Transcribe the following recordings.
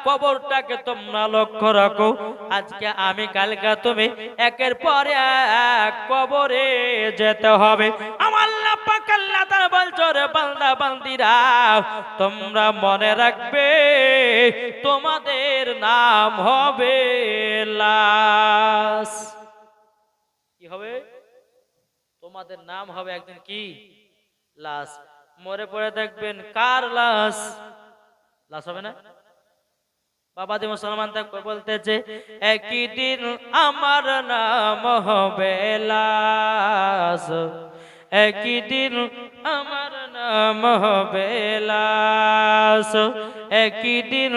কবরটাকে তোমরা লক্ষ্য রাখো। আজকে আমি কালকা তুমি একের পর এক কবরে যেতে হবে। আমার আল্লাহ পাক আল্লাহ তাআলা বলছো রে বান্দা বান্দিরা, তোমরা মনে রাখবে তোমাদের নাম হবে লাশ। কি হবে? তোমাদের নাম হবে একদিন কি? লাশ। মরে পড়ে দেখবেন কার লাশ? লাশ হবে না? বাবাজি মুসলমান থাকবে বলতেছে একই দিন আমার নাম হবে লাশ, একই দিন আমার নাম হবে লাশ, একই দিন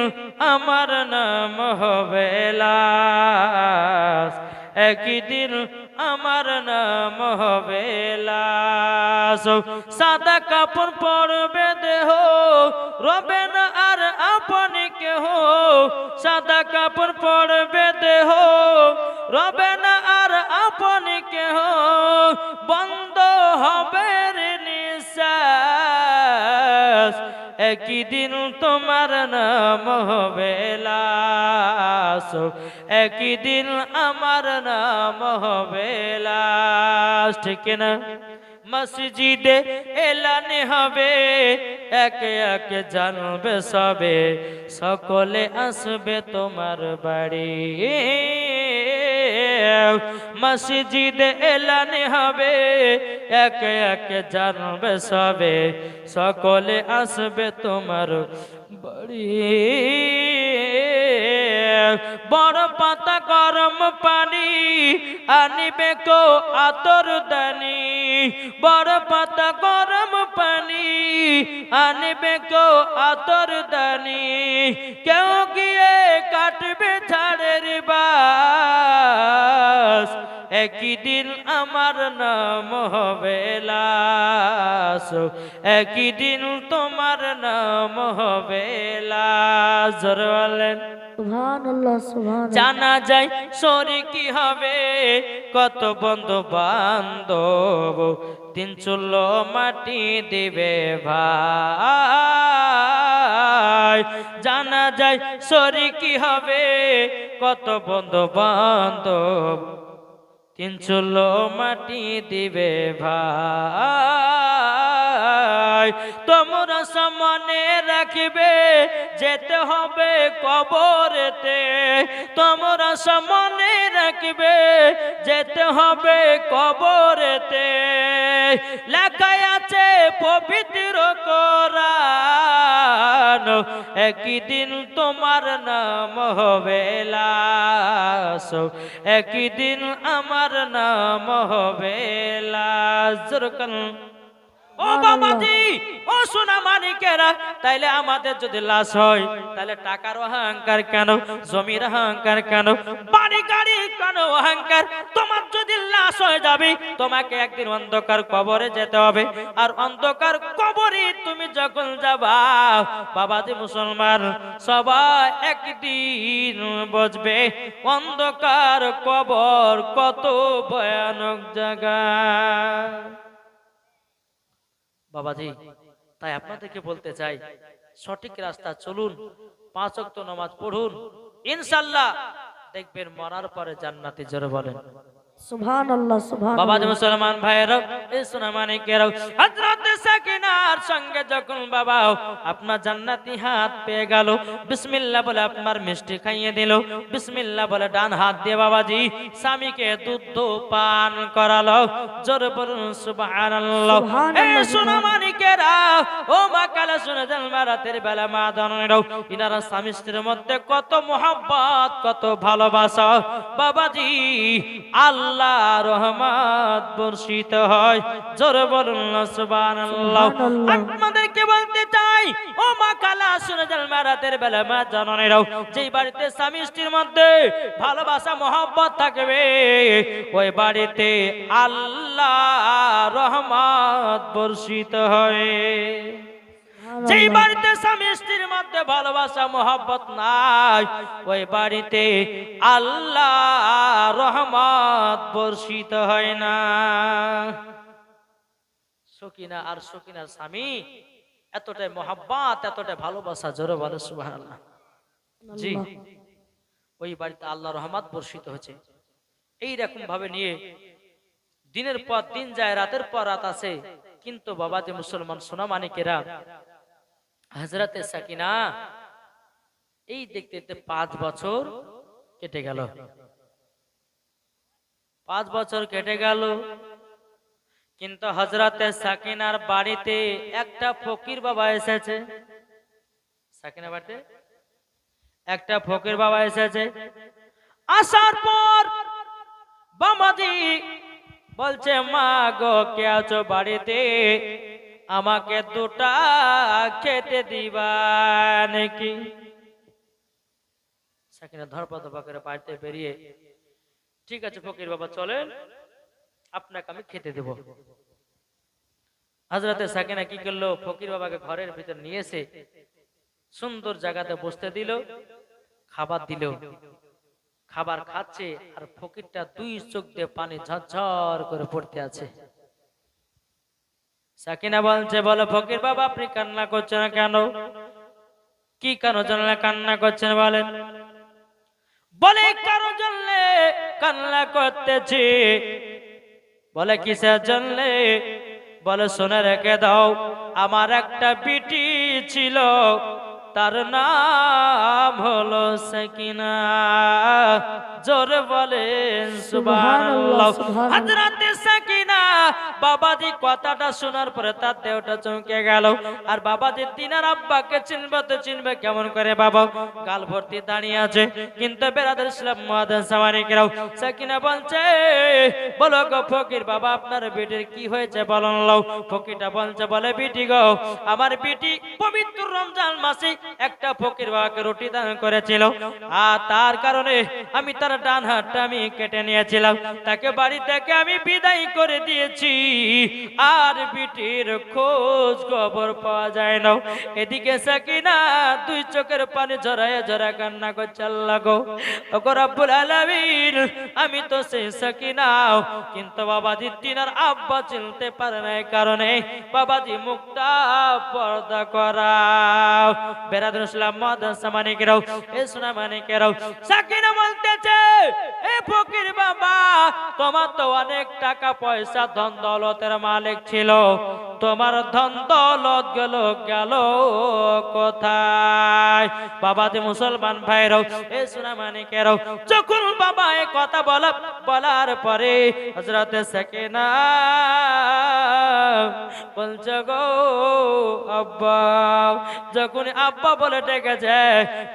আমার নাম হবে লাশ, একই দিন আমার নাম হবে লাশ। সাদা কাপড় পরবে দেহ, রবে না আর আপনি কেহ। সাদা কাপড় পরবে দেহ, রবে না আর আপনি কেহ। বন্ধ হবে নিঃশ্বাস, একই দিন তোমার নাম হবে লাশ, একই দিন আমার নাম হবে লাশ। ঠিক না? মসজিদে এলানে হবে, একে একে জানবে সবে, সকলে আসবে তোমার বাড়ি। মসজিদে এলানে হবে, একে একে জানবে সবে, সকলে আসবে তোমার বাড়ি। বড় পাতা গরম পানি আনিবে কো আতর দানি, বড় পাতা গরম পানি আনিবে কো আতর দানি। কেউ গিয়ে কাটবে ঝাড়ের বাস, একই দিন আমার নাম হবে লাশ, একই দিন তোমার নাম হবে লাশ। জোরে বলেন সুবহানাল্লাহ সুবহানাল্লাহ। জানা যায় শরীকি হবে কত বন্ধু বান্ধব, তিন চুলো মাটি দিবে ভাই। জানা যায় শরীকি হবে কত বন্ধু বান্ধব, তিন চুলো মাটি দিবে ভাই। তোমরা সামনে রাখবে যেতে হবে কবরেতে, তোমরা সামনে রাখবে যেতে হবে কবরেতে। লেখা আছে পবিত্র কোরআন, একই দিন তোমার নাম হবে লাশ, একই দিন আমার নাম হবে লাশ। ও বাবাজি, ও সোনা মানিকেরা, তাইলে আমাদের যদি লাশ হয় তাহলে টাকার অহংকার কেন, জমির অহংকার কেন, বাড়ি গাড়ি কেন অহংকার? তোমার যদি লাশ হয়ে যাবে তোমাকে একদিন অন্ধকার কবরে যেতে হবে। আর অন্ধকার কবরে তুমি যখন যাবা বাবাজি মুসলমান, সবাই একদিন বুঝবে অন্ধকার কবর কত ভয়ানক জায়গা। বাবাজি, তাই আপনাদেরকে বলতে চাই সঠিক রাস্তা চলুন, 5 ওয়াক্ত নামাজ পড়ুন, ইনশাআল্লাহ দেখবেন মরার পরে জান্নাতে। জোরে বলেন সুবহানাল্লাহ সুবহানাল্লাহ। বাবাজি মুসলমান ভাইয়েরা, এই সোনা মানিকেরা, হযরত সাকিনার সঙ্গে যখন বাবা আপনার জান্নাতি হাত পেয়ে গেল, বিসমিল্লাহ বলে আপনার মিষ্টি খাইয়ে দিল, বিসমিল্লাহ বলে ডান হাত দিয়ে বাবাজি স্বামীকে দুধ পান করালো। জোরে বলুন সুবহানাল্লাহ। এই সোনা মানিকেরা, ও মা কালা শুনে যান, রাতের বেলা মা জানেন ইনারা স্বামী স্ত্রীর মধ্যে কত মোহাব্বত, কত ভালোবাসা। বাবাজি আল্লাহ রহমত বর্ষিত হয়। জোরে বলুন সুবহানাল্লাহ। আপনাদেরকে বলতে চাই ও মা কালা শুনে যান, রাতের বেলা মা জানেন যেই বাড়িতে স্বামী স্ত্রীর মধ্যে ভালোবাসা মোহাব্বত থাকবে ওই বাড়িতে আল্লাহ রহমত বর্ষিত হয়। যেই বাড়িতে স্বামী স্ত্রীর মধ্যে ভালোবাসা মোহাব্বত নাই ওই বাড়িতে আল্লাহ রহমত বর্ষিত হয় না। সকিনা আর সকিনার স্বামী এতটাই মোহাব্বত, এতটাই ভালোবাসা। জোরে বলে সুবহানাল্লাহ। জি, ওই বাড়িতে আল্লাহ রহমত বর্ষিত হয়েছে। এইরকম ভাবে নিয়ে দিনের পর দিন যায়, রাতের পর রাত আছে, কিন্তু বাবা যে মুসলমান সোনা মানিকেরা, হযরতে সাকিনা এই দেখতে দেখতে 5 বছর কেটে গেল। 5 বছর কেটে গেল, কিন্তু হযরতে সাকিনার বাড়িতে একটা ফকির বাবা এসেছে। সাকিনা বাড়িতে একটা ফকির বাবা এসেছে। আসার পর বাবাজি বলছে, মা গো কে আছো বাড়িতে, আমাকে দুটা খেতে দিবা নাকি? সাকিনা ধরপদ করে বাড়িতে বেরিয়ে, ঠিক আছে ফকির বাবা চলেন, আপনাকে আমি খেতে দেব। হযরতে সাকিনা কি করলো, ফকির বাবাকে ঘরের ভিতর নিয়ে এসে সুন্দর জায়গাতে বসতে দিল, খাবার দিল। খাবার খাচ্ছে আর ফকিরটা 2 চোখ দিয়ে পানি ঝরঝর করে পড়তে আছে। সাকিনা বলছে, বলো ফকির বাবা আপনি কান্না করছেন না কেন? কি কারণ জন্য কান্না করছেন বলেন? বলে কারণ জন্য কান্না করতেছি। বলে কিসের জন্য? বলে শুনে রেখে দাও, আমার একটা বিটি ছিল, তার নাম হলো সাকিনা। জোরে বলেন সুবহানাল্লাহ। হযরতে সাকিনা বাবাজি কথাটা শোনার পরে তার দেহটা চমকে গেল। আর বাবাজি তিনার আব্বাকে চিনবে তো চিনবে কেমন করে? বাবা গাল ভর্তি দাঁড়িয়ে আছে, কিন্তু বেরাদার ইসলাম মুআদ্দিন সামানিকরাও, সাকিনা বলছে, বলো গো ফকির বাবা আপনার বিটির কি হয়েছে বলুন। ফকিরটা বলছে, বলে বিটি গো, আমার বিটি পবিত্র রমজান মাসে একটা ফকির বাবাকে রুটি দান করেছিল, আর তার কারণে আমি তার ডান হাতটা আমি কেটে নিয়েছিলাম, তাকে বাড়ি থেকে আমি বিদায় করে দিয়েছি, আর বিটির খোঁজ খবর পাওয়া যায় না। এদিকে সাকিনা 2 চোখের পানি ঝরায় ঝরায় কান্না করছে, আল্লাহ গো, ওগো রব্বুল আলামিন, আমি তো সেই সাকিনা, কিন্তু বাবাজি তিনার আব্বা চিনতে পারে না, কারণে বাবাজি মুখটা পর্দা করা। বেরাদুল ইসলাম মুআদ্দিন সামানিকরাও, এ সোনা মানিকেরাও, সাকিনা বলতেছে, এ ফকির বাবা, তোমার তো অনেক টাকা পয়সা ধন দৌলতের মালিক ছিল, তোমার ধন দৌলত গেল কোথায়? বাবাজি মুসলমান ভাইরাও, এ সোনা মানিকেরাও, যখন বাবা এই কথা বলার পরে হযরতে সাকিনা বলছে, গো আব্বা। যখন আব্বা বলে ডেকেছে,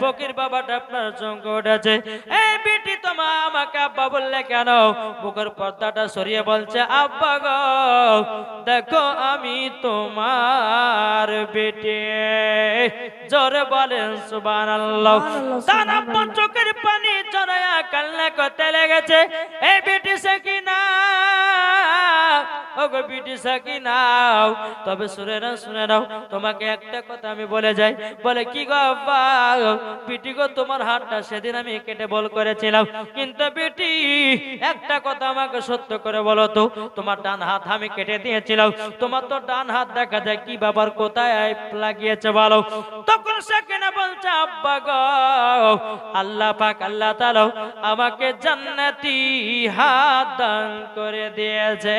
ফকির বাবাটা আপনার চমকে উঠেছে। এই বিটি তোমার আমাকে আব্বা বললে কেন? বুকের পর্দাটা সরিয়ে বলছে, আব্বা গো, দেখো আমি তোমার বেটি। জোরে বলেন সুবহানাল্লাহ। তার আব্বা চোখের পানি ঝরায়া কান্না করতে লেগেছে। এই বিটি সাকিনা, ওগো বিটি সাকিনা, তবে শুনে নাও, তোমাকে একটা কথা আমি বলে যাই। বলে কি গো আব্বা? বিটি গো, তোমার হাতটা সেদিন আমি কেটে বল করেছিলাম, কিন্তু বিটি একটা কথা আমাকে সত্য করে বলো তো, তোমার ডান হাত আমি কেটে দিয়েছিলাম, তোমার তো ডান হাত দেখা যায় কি বাবার কোথায় লাগিয়েছে বলো? তখন সাকিনা বলছে, আব্বা গো, আল্লাহ পাক আল্লাহ তাআলা আমাকে জান্নাতি হাত দান করে দিয়েছে।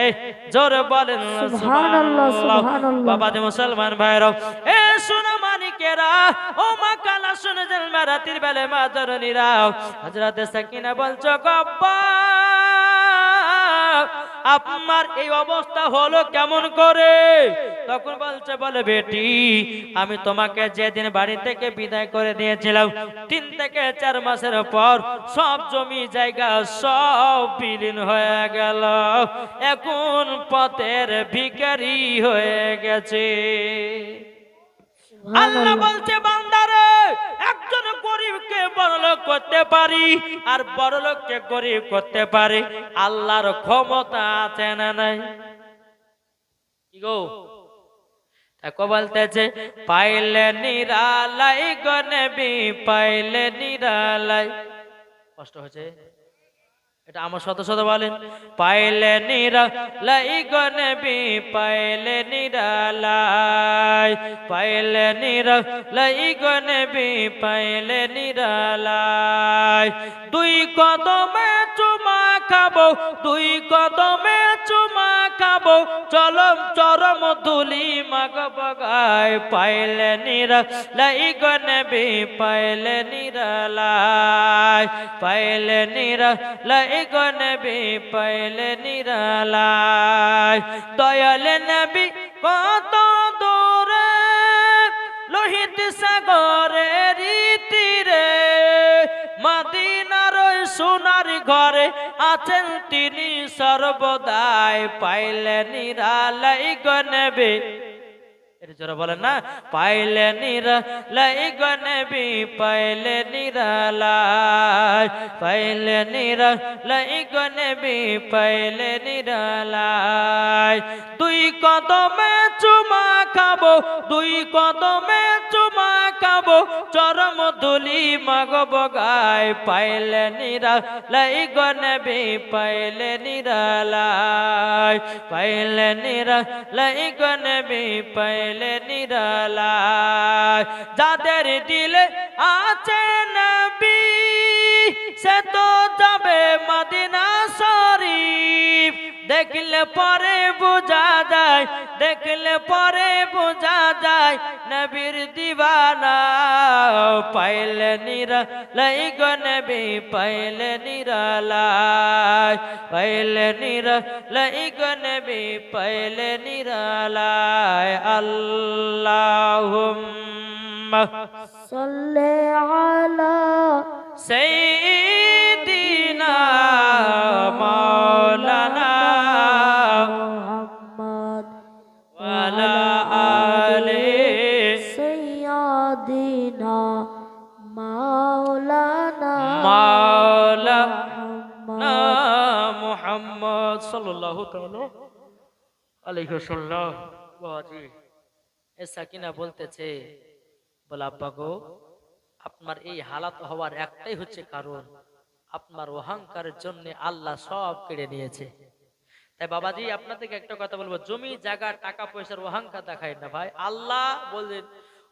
জোরে বলেন সুবহানাল্লাহ, সুবহানাল্লাহ। বাবাজি মুসলমান ভাইরা, এ সোনা মানিকেরা, ও মা কালা শুনে যান, রাতের বেলা মা জননীরা, হযরতে সাকিনা বলছো, গো আব্বা, আপনার এই অবস্থা হলো কেমন করে? তখন বলছে, বলে বেটি, আমি তোমাকে যেদিন বাড়ি থেকে বিদায় করে দিয়েছিলাম, 3 থেকে 4 মাসের পর সব জমি জায়গা সব বিলীন হয়ে গেল, এখন পথের ভিখারি হয়ে গেছে। আল্লাহ বলছে, বান্দারে, একজন গরিবকে বড়লোক করতে পারি, আর বড়লোককে গরিব করতে পারি, আল্লাহর ক্ষমতা আছে না নাই? কি গো? তাকে বলতেছে, পাইলে নিরালাই গো নবী, পাইলে নিরালাই। কষ্ট হচ্ছে, এটা আমার শত শত বলেন। পাইলে নিরালাই গো নবী পাইলে নিরালাই, পাইলে নিরালাই গো নবী পাইলে নিরালাই। দুই কদমে চুমা খাবো, দুই কদমে চুমা খাবো, চরম চরম ধুলি মাগ বগায়। পাইলে নিরালাই গো নবী পাইলে নিরালাই, পাইলে নিরালাই গো নবী পাইলে নিরালাই। দয়াল নবী কত দূরে লোহিত সাগরের তীরে, মদিনার সোনার ঘরে আছেন তিনি সর্বদাই। পাইলে নিরালাই গো নবী, এটা জোরে বলেন না, পাইলে নিরালাই গো নবী পাইলে নিরালাই, পাইলে নিরালাই গো নবী পাইলে নিরালাই। দুই কদমে চুমা খাবো, দুই কদমে চুমা খাবো, চরম ধুলি মাগ বগায়। পাইলে নিরালাই গো নবী পাইলে নিরালাই, পাইলে নিরালাই গো নবী পাইলে নিরালাই। যাদের দিলে আছে নবী সে তো যাবে মদিনা শরীফ। দেখলে পরে বোঝা যায়, দেখলে পরে বোঝা যায় নবীর দিওয়ানা। পাইলে নিরালাই গো নবী পাইলে নিরালাই, পাইলে নিরালাই গো নবী পাইলে নিরালাই। আল্লাহুম্মা সাল্লি আলা সাইয়্যিদিনা মাওলানা মুহাম্মদ ওয়া আলা আলি সাইয়্যিদিনা মাওলানা মাওলানা মুহাম্মদ সাল্লাল্লাহু তাআলা আলাইহি ওয়াসাল্লাম। বাবাজি এ সাকিনা বলতেছে, বলে আব্বা গো আপনার এই হালাত হওয়ার একটাই হচ্ছে কারণ, আপনার অহংকারের জন্য আল্লাহ সব কেড়ে নিয়েছে। তাই বাবাজি আপনাদেরকে একটা কথা বলবো, জমি জায়গা টাকা পয়সার অহংকার দেখায় না ভাই। আল্লাহ বললেন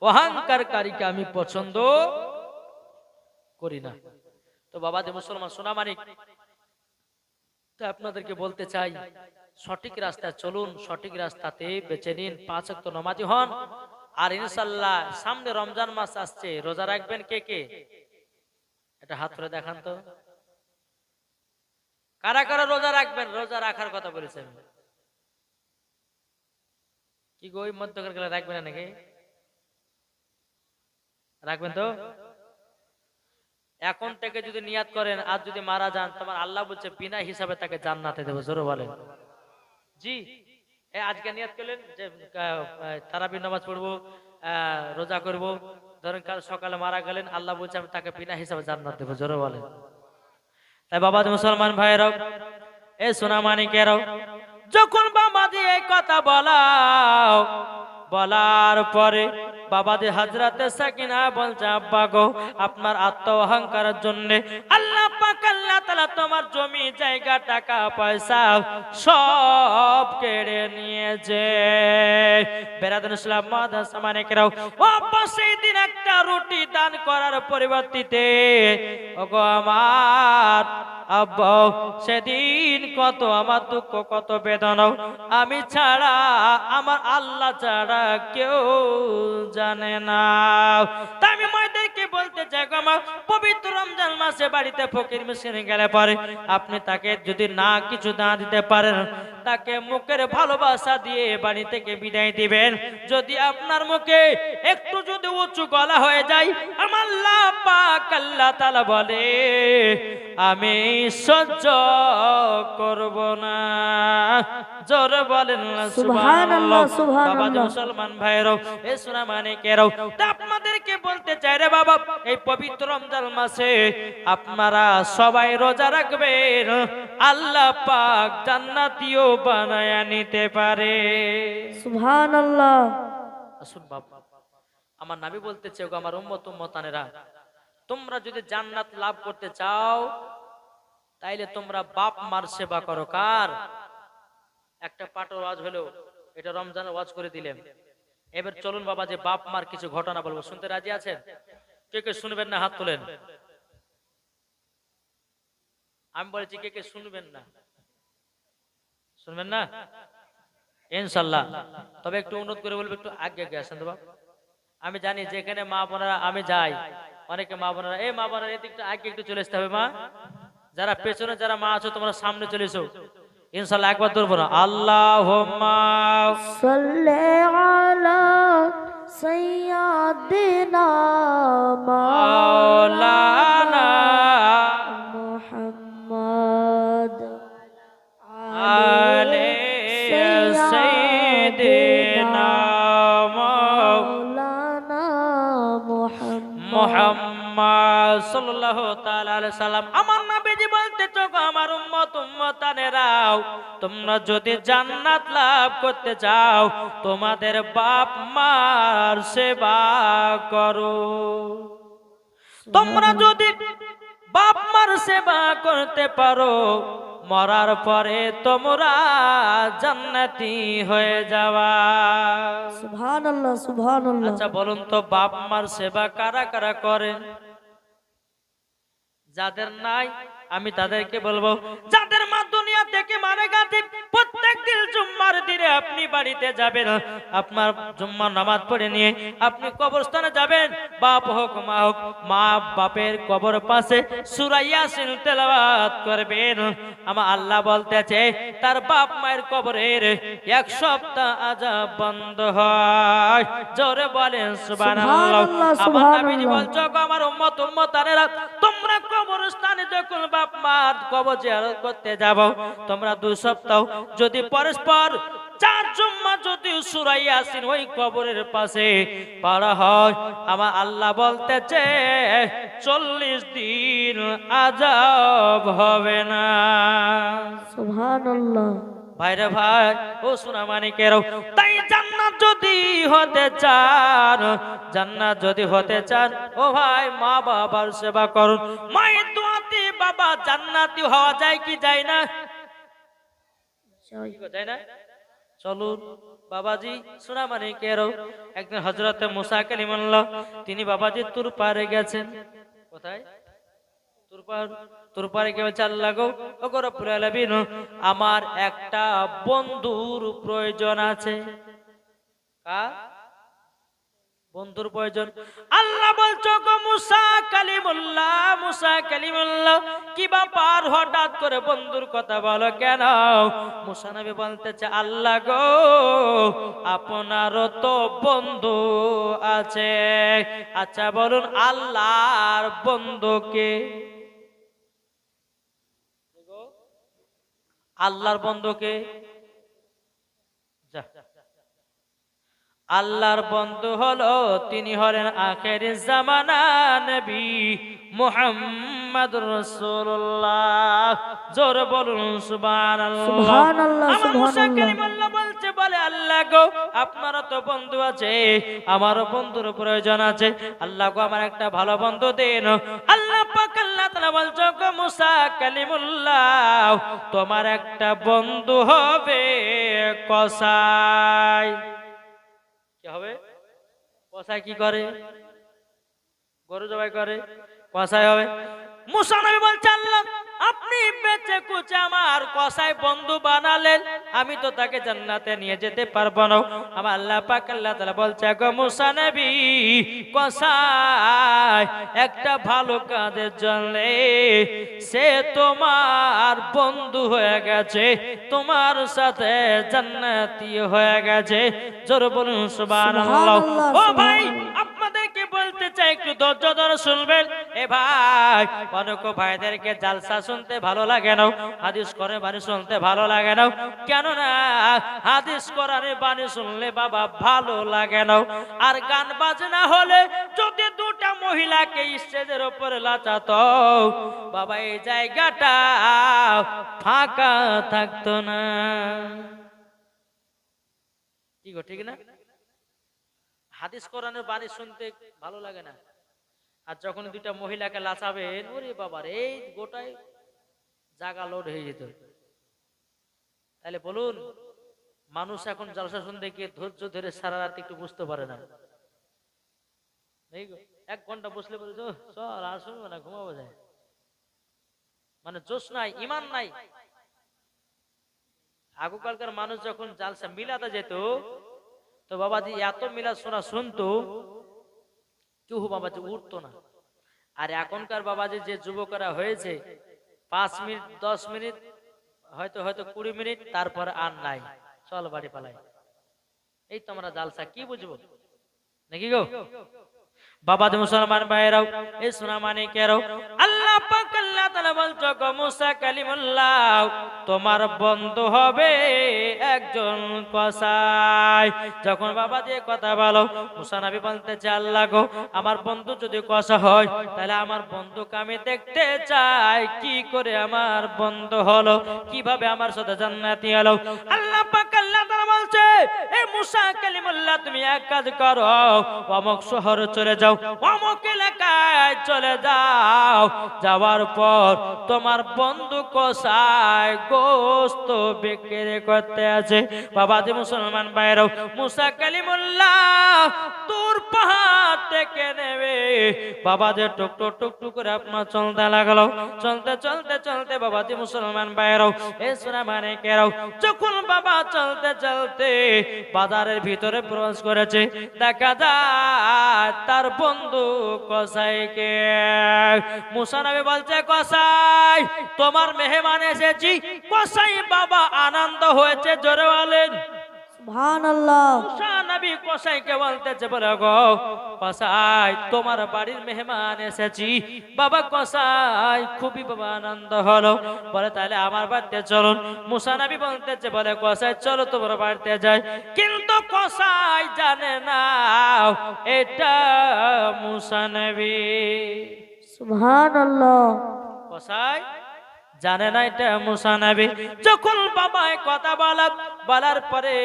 অহংকারকারীকে আমি পছন্দ করি না। তো বাবাজি মুসলমান সোনামানিক, তো আপনাদেরকে বলতে চাই সঠিক রাস্তায় চলুন, সঠিক রাস্তাতে বেছে নিন, 5 ওয়াক্ত নামাজি হন। আর ইনশাআল্লাহ সামনে রমজান মাস আসছে, রোজা রাখবেন কে কে? এটা হাত তুলে দেখান তো, কারা কারা রোজা রাখবেন? রোজা রাখার কথা বলেছেন কি গো? মধ্যকার গেলে রাখবেন না নাকি? রাখবেন তো। এখন থেকে যদি নিয়াত করেন আর যদি মারা যান, তোমার আল্লাহ বলছে বিনা হিসাবে তাকে জান্নাতে দেবো। জোরে বলেন জি। আজকে নিয়াত করলেন যে তারাবি নামাজ পড়বো, রোজা করব, ধরেন কাল সকালে মারা গেলেন, আল্লাহ বলছে আমি তাকে বিনা হিসাবে জান্নাত দেবো। জোরে বলেন। তাই বাবা মুসলমান ভাইরাও, এ সোনা মানিকেরাও, যখন বাবাজি এই কথা বলার পরে বাবাজি হযরতে সাকিনা বলছে আব্বা গো আপনার আত্ম অহংকারের জন্য আল্লাহ পাক আল্লাহ তাআলা তোমার জমি জায়গা টাকা পয়সা সব কেড়ে নিয়েছে। বেরাদান ইসলাম মাদ্রাসা মানিকেরাও, সেই দিন একটা রুটি দান করার পরিবর্তে ওগো আমার আব্বা সেদিন কত আমার দুঃখ কত বেদনা আমি ছাড়া আমার আল্লাহ ছাড়া কেউ জানে না। তাই আমি মায়েদেরকে বলতে চাই আমার পবিত্র রমজান মাসে বাড়িতে ফকির মিসকিন গেলে পরে আপনি তাকে যদি না কিছু না দিতে পারেন, তাকে মুখের ভালোবাসা দিয়ে বাড়ি থেকে বিদায় দিবেন। যদি আপনার মুখে একটু যদি উঁচু গলা হয়ে যায়, আমার আল্লাহ পাক আল্লাহ তাআলা বলে আমি সহ্য করব না। জোরে বলেন সুবহানাল্লাহ। সুবহানাল্লাহ। মুসলমান ভাইরা, এ সোনা মানিকেরাও, তা আপনাদেরকে বলতে চাই রে বাবা, এই পবিত্র রমজান মাসে আপনারা সবাই রোজা রাখবেন, আল্লাহ পাক জান্নাতীয় বানায় নিতে পারে। সুবহানাল্লাহ। আসুন বাবা, আমার নবী বলতেছে আমার উম্মত উম্মতানেরা, তোমরা যদি জান্নাত লাভ করতে চাও তাইলে তোমরা বাপ মার সেবা করো। কার? একটা পাটোর ওয়াজ হলো, এটা রমজানের ওয়াজ করে দিলেন। এবার চলুন বাবা যে বাপ মার কিছু ঘটনা বলবো, শুনতে রাজি আছেন? কে কে শুনবেন না হাত তোলেন। আমি বলেছি কে কে শুনবেন না, শুনবেন না ইনশাল্লাহ। তবে একটু অনুরোধ করে বলবো একটু আগে আগে আসেন তো বাবা। আমি জানি যেখানে মা বোনেরা আমি যাই, অনেকে মা বোনেরা এই মা বোনেরা এদিকটা আগে একটু চলে আসতে হবে। মা যারা পেছনে যারা মা আছো তোমরা সামনে চলে এসো ইনশাল্লাহ। একবার ধরবো না আল্লাহুম্মা সাল্লি আলা সাইয়্যিদিনা মাওলানা মুহাম্মদ আলে সাইয়্যিদিনা মাওলানা মুহাম্মদ সাল্লাল্লাহু তাআলা আলাইহি সাল্লাম। আমার নবীজি বলতে চোখো আমার উম্মত উম্মতানেরাও, তোমরা যদি জান্নাত লাভ করতে চাও তোমাদের বাপ মার সেবা করো। তোমরা যদি বাপ মার সেবা করতে পারো মরার পরে তোমরা জান্নাতি হয়ে যাওয়া। সুবহানাল্লাহ সুবহানাল্লাহ। আচ্ছা বলুন তো বাপ মার সেবা কারা কারা করে? যাদের নাই আমি তাদেরকে বলবো, যাদের মা দুনিয়া থেকে মারা গেছে প্রত্যেক দিন জুম্মার দিনে আপনি বাড়িতে যাবেন, আপনার জুম্মার নামাজ পড়ে নিয়ে আপনি কবরস্থানে যাবেন। বাপ হোক মা হোক, মা বাপের কবর পাশে সূরা ইয়াসিন তেলাওয়াত করবেন। আমার আল্লাহ বলতেছে তার বাপ মায়ের কবরের এক সপ্তাহ আযাব বন্ধ হয়। জোরে বলেন সুবহানাল্লাহ। আমার নবীজি বলছো আমার উম্মত উম্মতানেরা, তোমরা কবরস্থানে যখন বাপ মার কবর জিয়ারত করতে যাব তোমরা 2 সপ্তাহ যদি পরস্পর 4 জুম্মা যদি সূরা ইয়াসিন ওই কবরের পাশে পড়া হয়, আমার আল্লাহ বলতেছে 40 দিন আযাব হবে না। সুবহানাল্লাহ। ভাইরে ভাই ও সোনা মানিকেরও, তাই জান্নাত যদি হতে চান, জান্নাত যদি হতে চান ও ভাই মা বাবার সেবা করুন। মায়ের দোয়াতে বাবা জান্নাতি হওয়া যায় কি যায় না? যায় না? চলুন বাবাজি সোনা মানিকেরও, একদিন হযরতে মুসা কালিমুল্লাহ তিনি বাবাজি তুর পারে গেছেন। কোথায়? তুর পারে গিয়ে আল্লাহ গো ওগো রব্বুল আলামিন আমার একটা বন্ধুর প্রয়োজন আছে। কার বন্ধুর প্রয়োজন? আল্লাহ বলছো গো মুসা কালিমুল্লাহ কি ব্যাপার হঠাৎ করে বন্ধুর কথা বলো কেন? মুসা নবী বলতেছে আল্লাহ গো আপনারও তো বন্ধু আছে। আচ্ছা বলুন আল্লাহর বন্ধুকে, আল্লাহর বন্ধুকে? আল্লাহর বন্ধু হলো তিনি হলেন আখিরের জামানা নবী মুহাম্মদুর রাসূলুল্লাহ। জোরে বলুন সুবহানাল্লাহ। সুবহানাল্লাহ আমার মুসা সুবহানাল্লাহ। কালিমুল্লাহ বলছে বলে আল্লাহ গো আপনারও তো বন্ধু আছে, আমারও বন্ধুর প্রয়োজন আছে। আল্লাহ গো আমার একটা ভালো বন্ধু দিন। আল্লাহ পাক আল্লাহ তাআলা বলছো গো মুসা কালিমুল্লাহ তোমার একটা বন্ধু হবে কসাই। কি হবে? কসাই কি করে? গরু জবাই করে, কসাই হবে। মুসা নবী বলছে আল্লাহ আপনি বেঁচে কুচে আমার কসাই বন্ধু বানালেন, আমি তো তাকে জান্নাতে নিয়ে যেতে পারবো না। আমার আল্লাহ পাক আল্লাহ তাআলা বলছে গো মুসা নবী কসাই একটা ভালো কাজের জন্য সে তোমার বন্ধু হয়ে গেছে, তোমার সাথে জান্নাতি হয়ে গেছে। জোরে বলুন সুবহানাল্লাহ। ও ভাই আপনাদেরকে বলতে চাই একটু ধৈর্য ধরে শুনবেন। এ ভাই অনেক ভাইদেরকে জালসা শুনতে ভালো লাগে না, হাদিস করে বাণী শুনতে ভালো লাগে না। কেন না? হাদিস কোরআনের বাণী শুনলে বাবা ভালো লাগে না। আর গান বাজনা হলে যদি 2টা মহিলাকে স্টেজের উপরে লাচাতো বাবা এই জায়গাটা ফাঁকা থাকতো না। কি গো ঠিক না? হাদিস কোরআনের বাণী শুনতে ভালো লাগে না, আর যখন 2টা মহিলাকে লাচাবেন ওরে বাবা রে গোটাই জায়গা লোড হয়ে যেত। তাহলে বলুন, মানুষ এখন জলসা শুনতে গিয়ে ধৈর্য ধরে সারা রাত একটু বুঝতে পারে না। এক ঘন্টা বসলে বলে চল আর শুনবো না, ঘুমাবো যায়। মানে জোশ নাই, ইমান নাই। আগকালকার মানুষ যখন জালসা মিলাতে যেত, তো বাবাজি এত মিলাদ শোনা শুনতো, কেউ বাবাজি উঠতো না। আর এখনকার বাবাজি যে যুবকরা হয়েছে, 5 মিনিট 10 মিনিট হয়তো 20 মিনিট, তারপর আর নাই, চল বাড়ি পালাই। এই তো আমরা জালসা কি বুঝবো নাকি গো বাবাজি? মুসলমান ভাইরাও, এই সোনা মানিকেরাও, আল্লাহ পাক আল্লাহ তাআলা বলছো গো মুসা কালিমুল্লাহ, তোমার বন্ধু হবে একজন কসাই। যখন বাবাজি কথা বলো, মুসা নবী বলতেছে আল্লাহ গো, আমার বন্ধু যদি কসা হয়, তাহলে আমার বন্ধুকে আমি দেখতে চাই, কি করে আমার বন্ধু হলো, কিভাবে আমার সাথে জান্নাতি হলো। আল্লাহ পাক আল্লাহ তাআলা বলছে, এই মুসা কালিমুল্লাহ, তুমি এক কাজ করো, অমুক শহরে চলে যাও, অমুক এলাকায় চলে যাও, যাওয়ার পর তোমার বন্ধু কসাই গোস্ত বিক্রি করতে আছে। বাবাজি মুসলমান ভাইরাও, মুসা কালিমুল্লাহ দূর পাহাড় থেকে নেবে বাবাজি টুকটুক টুকটুক করে আপনার চলতে লাগলো। চলতে চলতে চলতে বাবাজি মুসলমান ভাইরাও, এ সোনা মানিকেরাও, যখন বাবা চলতে চলতে বাজারের ভিতরে প্রবেশ করেছে, দেখা যায় তার বন্ধু কসাইকে। মুসা নবী বলছে, কসাই তোমার মেহমান এসেছি। কসাই বাবা আনন্দ হয়েছে, জোরে বলেন সুবহানাল্লাহ। মুসা নবী কসাইকে বলতেছে, বলে গো কসাই, তোমার বাড়ির মেহমান এসেছি। বাবা কসাই খুবই বাবা আনন্দ হলো, বলে তাহলে আমার বাড়িতে চলুন। মুসা নবী বলতেছে, বলে কসাই চলো তোমার বাড়িতে যাই। কিন্তু কসাই জানে না এটা মুসা নবী। সুবহানাল্লাহ। কসাই জানে না এটা মুসা নবী। যখন বাবা কথা বলার পরে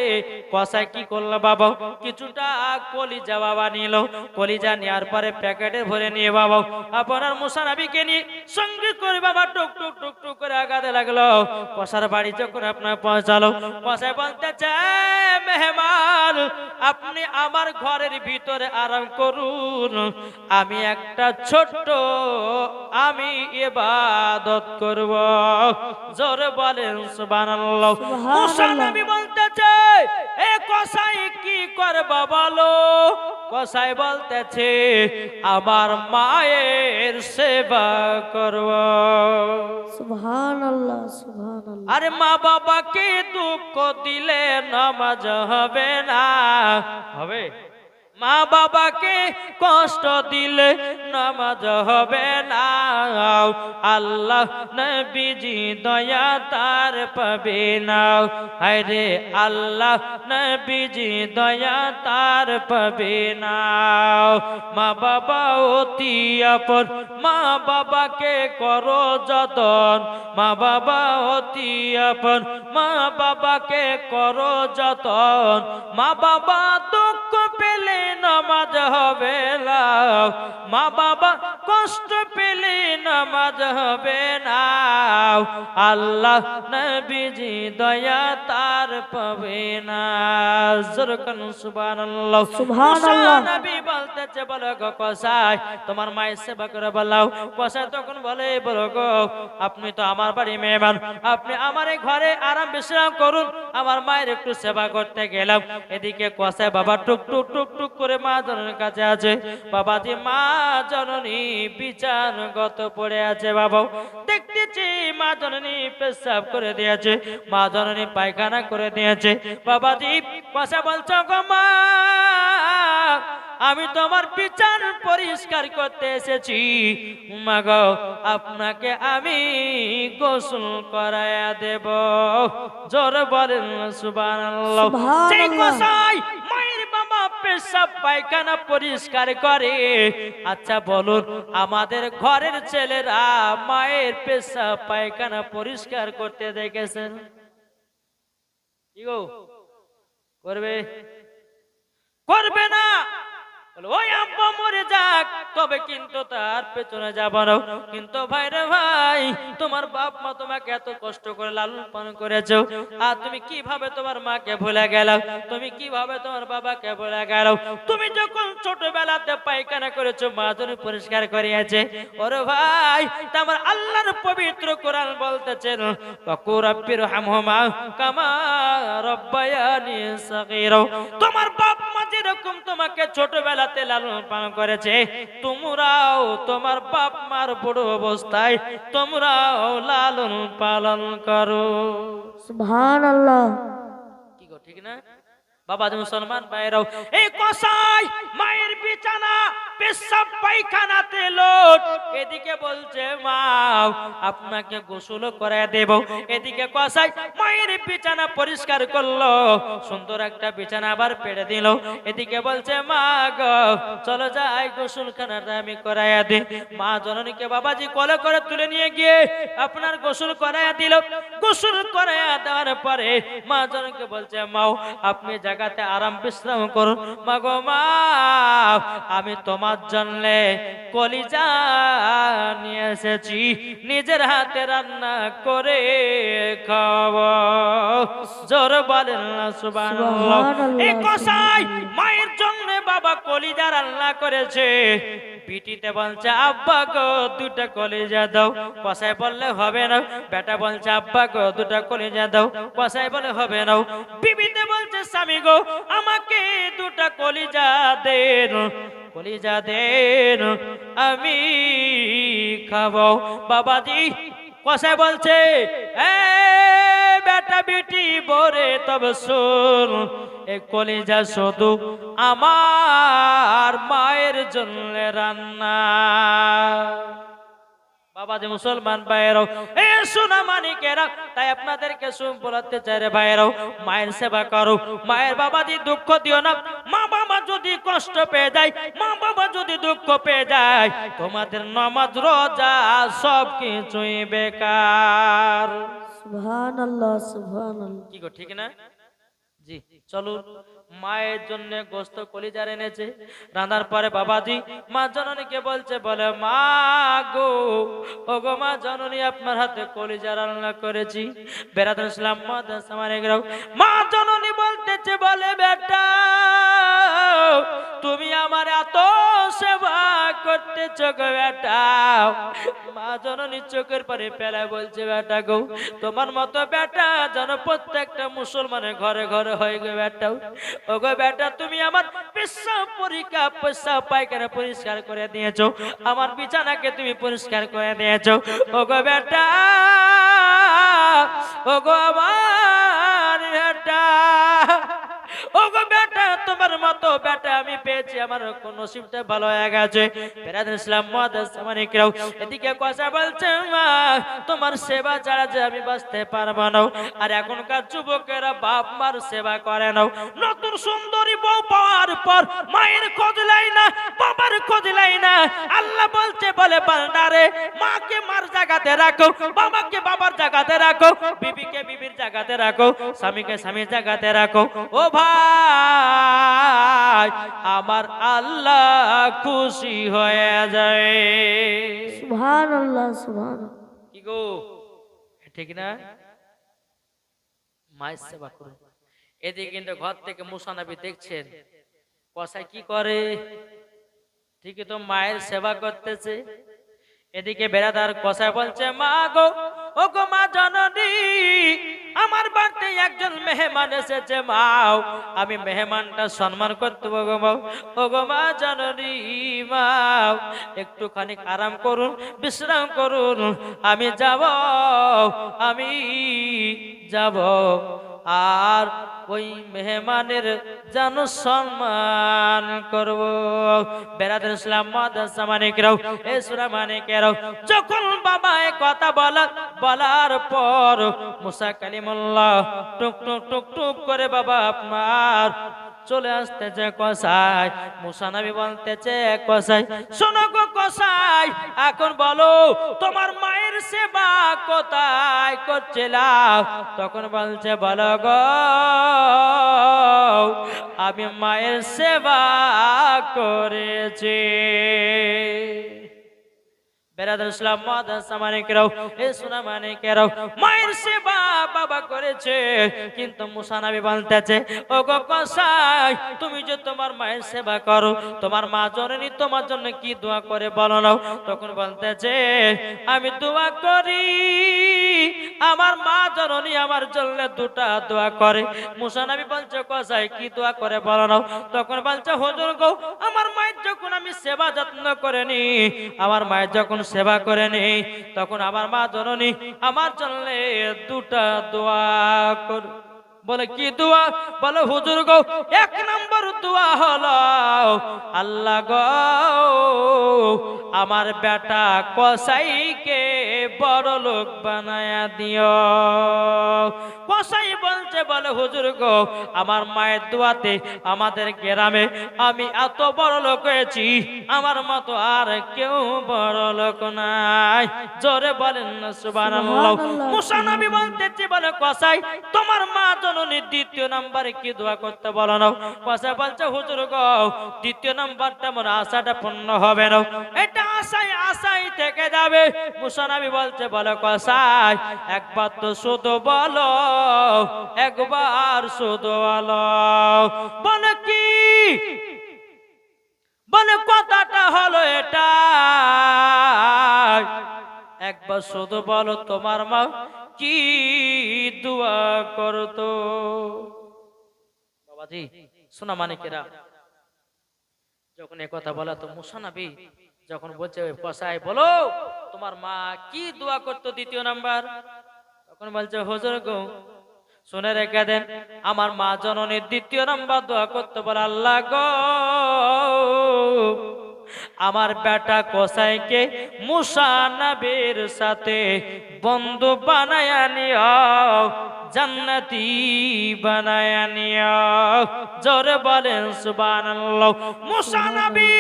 কসাই কি করলো বাবা, কিছুটা কলিজা বাবা নিল। কলিজা নেওয়ার পরে প্যাকেটে ভরে নিয়ে বাবা আপনার মুসা নবীকে নিয়ে সঙ্গে করে বাবা টুক টুক টুক টুক করে আগাতে লাগলো। কসার বাড়ি যখন আপনার পৌঁছালো, কসাই বলতেছে, মেহমান আপনি আমার ঘরের ভিতরে আরাম করুন, আমি একটা ছোট্ট আমি ইবাদত করব। জোরে বলেন সুবহানাল্লাহ। মুসা নবী বলতেছে, এ কসাই কি করবা বলো? কসাই বলতেছে, আমার মায়ের সেবা করব। সুবহানাল্লাহ সুবহানাল্লাহ। আরে মা বাবাকে দুঃখ দিলে নামাজ হবে না, হবে? মা বাবাকে কষ্ট দিলে নামাজ হবে না। আল্লাহ নবীজি দয়া তার পাবে না। আরে আল্লাহ নবীজি দয়া তার পাবে না। মা বাবা অতি আপন, মা বাবাকে করো যতন। মা বাবা অতি আপন, মা বাবাকে করো যতন। মা বাবা দুঃখ পেলে নামাজ হবে না, মা বাবা কষ্ট পেলে নামাজ হবে না। আল্লাহ নবীজি দয়া তার পাবে না। জোরকান সুবহানাল্লাহ। সুবহানাল্লাহ। মুসা নবী বলতেছে, বলো গো কসাই তোমার মায়ের সেবা করে বলাও। কসাই তখন বলে, বলো গো আপনি তো আমার বাড়ি মেহমান, আপনি আমার এই ঘরে আরাম বিশ্রাম করুন, আমার মায়ের একটু সেবা করতে গেলাম। এদিকে কসাই বাবা টুক টুক টুক টুক করে মা জননীর কাছে আছে। বাবাজি মা জননী বিছানাগত পড়ে আছে। বাবা দেখতেছি মা জননী পেশাব করে দিয়েছে, মা জননী পায়খানা করে দিয়েছে। বাবাজি কসা বলছো গো মা, আমি তোমার বিছানা পরিষ্কার করতে এসেছি। মা গো আপনাকে আমি গোসল করায়া দেব। জোরে বলেন সুবহানাল্লাহ। সেই কসাই মায়ের বাবা পেশাব পায়খানা পরিষ্কার করে। আচ্ছা বলুন, আমাদের ঘরের ছেলেরা মায়ের পেশাব পায়খানা পরিষ্কার করতে দেখেছেন? কি গো করবে? করবে না। বলে ওই আব্বা মরে যাক, তবে কিন্তু তার পেছনে যাব না। কিন্তু ভাই রে ভাই, তোমার বাপ মা তোমাকে এত কষ্ট করে লালন পালন করেছো, আর তুমি কিভাবে তোমার মাকে ভুলে গেলাও? তুমি কিভাবে তোমার বাবাকে ভুলে গেলাও? তুমি যখন ছোটবেলাতে পায়খানা করেছো, মা যদি পরিষ্কার করিয়েছে। ওরে ভাই, তোমার আল্লাহর পবিত্র কোরআন বলতেছেন, ওয়াকুর রাব্বির হামহুমা কামা রাব্বায়ানি সাগীরা। তোমার বাপ মা যেরকম তোমাকে ছোটবেলাতে লালন পালন করেছে, তোমরাও তোমার বাপ মার বড় অবস্থায় তোমরাও লালন পালন করো। সুবহানাল্লাহ। কি গো, ঠিক না? বাবা মুসলমান ভাইরাও, এই কসাই মায়ের বিছানা পেশাব পায়খানাতে লোট, এদিকে বলছে মা আপনাকে গোসল করে দেব। এদিকে কসাই মায়ের বিছানা পরিষ্কার করলো, সুন্দর একটা বিছানা আবার পেড়ে দিল। এদিকে বলছে মা গো চলো যাই গোসলখানাটা আমি করাইয়া দিই। মা জননীকে বাবাজি কোলে করে তুলে নিয়ে গিয়ে আপনার গোসল করাইয়া দিল। গোসল করাইয়া দেওয়ার পরে মা জননীকে বলছে মাও আপনি জায়গাতে আরাম বিশ্রাম করুন। মা গো মা, আমি তোমার জন্য কলিজা নিয়ে এসেছি, নিজের হাতে রান্না করে খাওয়াবো। জোর বলেন না সুবহানাল্লাহ। এই কসাই মায়ের জন্য বাবা কলিজা রান্না করেছে। পিটিতে বলছে আব্বা গো দুটা কলিজা দাও। কসাই বললে হবে না। বেটা বলছে আব্বা গো দুটা কলিজা দাও। কসাই বলে হবে না। বিবিতে বলছে স্বামী গো আমাকে দুটা কলিজা দেন, কলিজা দেন, আমি খাবো। বাবাজি কসাই বলছে এ বেটা বেটি বরে তবে শোন, এ কলিজা শুধু আমার মায়ের জন্য রান্না। বাবা যে মুসলমান ভাইয়েরাও, এ সোনা মানিকেরা, তাই আপনাদেরকে বলাতে চাই রে ভাইয়েরাও, মায়ের সেবা করো। মায়ের বাবাজি দুঃখ দিও না। মা বাবা যদি কষ্ট পেয়ে যায়, মা বাবা যদি দুঃখ পেয়ে যায়, তোমাদের নামাজ রোজা সব কিছুই বেকার। সুবহানাল্লাহ সুবহানাল্লাহ। কি গো, ঠিক না? জি চলো, মায়ের জন্য গোস্ত কলিজার এনেছে। রান্নার পরে বাবাজি মা জননীকে বলছে, বলে মা গো ও গো মা জননী আপনার হাতে কলিজা রান্না করেছি। বেরাদুল ইসলাম মা জননী বলতেছে, বলে বেটা তুমি আমার এত সেবা করতেছ গো বেটা। মা জননী চোখের পানি ফেলা বলছে, বেটা গো তোমার মতো বেটা যেন প্রত্যেকটা মুসলমানের ঘরে ঘরে হয়ে গো বেটা। ও গো বেটা তুমি আমার পেশাব পরিষ্কার পেশাব পায়খানা পরিষ্কার করে দিয়েছো, আমার বিছানাকে তুমি পরিষ্কার করে দিয়েছো। ও গো বেটা, ও গো আমার বেটা, ও গো বেটা তোমার মতো বেটা আমি পেয়েছি, আমার নসিবটা ভালো হয়ে গেছে। বেরাদুল ইসলাম মানিকরাও, এদিকে কথা বলছে মা তোমার সেবা ছাড়া যে আমি বাঁচতে পারবো না। আর এখনকার যুবকেরা বাপ মার সেবা করে না। নতুন সুন্দরী বউ পাওয়ার পর মায়ের খোঁজ লাই না, বাবার খোঁজ লাই না। আল্লাহ বলছে, বলে বান্দারে মাকে মার জায়গাতে রাখো, বাবাকে বাবার জায়গাতে রাখো, বিবিকে বিবির জায়গাতে রাখো, স্বামীকে স্বামীর জায়গাতে রাখো। ও ভাই আমার আল্লাহ খুশি হয়ে যায়। সুবহানাল্লাহ সুবহানাল্লাহ। কি গো, ঠিক না? মায়ের সেবা করুন। এদিকে কিন্তু ঘর থেকে মুসা নবী দেখছেন কসাই কি করে, ঠিকই তো মায়ের সেবা করতেছে। এদিকে বেড়াদার কসাই বলছে, মা গো ও গো মা জননী আমার বাড়িতে একজন মেহমান এসেছে মাও, আমি মেহমানটা সম্মান করতে গো মাও। ও গো মা জননী মাও একটুখানি আরাম করুন, বিশ্রাম করুন, আমি যাব আর ওই মেহমানের যেন সম্মান করব। বেরাদুল ইসলাম মানিকরাও, এ সূরা মানিকেরাও, যখন বাবা এই কথা বলার পর মুসা কালিমুল্লাহ টুক টুক টুক টুক করে বাবা আপনার চলে আসতেছে কসাই। মুসা নবী বলতেছে কসাই, শোনো গো কসাই, এখন বলো তোমার মায়ের সেবা কোথায় করছিলাম? তখন বলছে, বলো গো, আমি মায়ের সেবা করেছি। মায়ের সেবা বাবা করেছে, কিন্তু মুসা নবী বলতেছে, ও গো কসাই, তুমি যে তোমার মায়ের সেবা করো, তোমার মা জননী তোমার জন্য কি দোয়া করে বলো না? তখন বলতেছে, আমি দোয়া করি, আমার মা জননী আমার জন্য দুটা দোয়া করে। মুসা নবী বলছে, কসাই কি দোয়া করে বলো না? তখন বলছে, হুজুর গো, আমার মায়ের যখন আমি সেবা যত্ন করে নি, আমার মায়ের যখন সেবা করে নি, তখন আমার মা জননী আমার জন্য দুটা দোয়া কর। বলে কি দোয়া? বলে হুজুর গো, এক নম্বর দোয়া হলো, আল্লাহ গো, আমার বেটা কসাইকে বড় লোক বানায়া দিও। কসাই বলছে, বলে হুজুর গো, আমার মায়ের দোয়াতে আমাদের গ্রামে আমি এত বড় লোক হয়েছি, আমার মতো আর কেউ বড় লোক নাই। জোরে বলেন না সুবহানাল্লাহ। মুসা নবী বলতেছে, বলে কসাই, তোমার মা জননী দ্বিতীয় নাম্বারে কি দোয়া করতে বলো না? কসাই বলছে, হুজুর গো, দ্বিতীয় নাম্বারটা আমার আশাটা পূর্ণ হবে না, এটা আশাই থেকে যাবে। মুসা নবী বলছে, বলে কসাই, একবার তো শুধু বলো, একবার শুধু বলো। বলে কি? বলে কথাটা হলো এটা, একবার শুধু বলো, তোমার মা কি দোয়া করতো? বাবাজি শোনা মানিকেরা, যখন এ কথা বলা, তো মুসা নবী যখন বলছে, কসাই বলো তোমার মা কি দোয়া করতো দ্বিতীয় নাম্বার? তখন বলছে, হুজুর গো, শুনে রেখে দেন, আমার মা জননীর দ্বিতীয় নাম্বার দোয়া করতে বলে, আল্লাহ গো, আমার বেটা কসাইকে মুসা নবীর সাথে বন্ধু বানায়া নিও, জান্নাতি বানায়া নিও। জোরে বলেন সুবহানাল্লাহ। মুসা নবী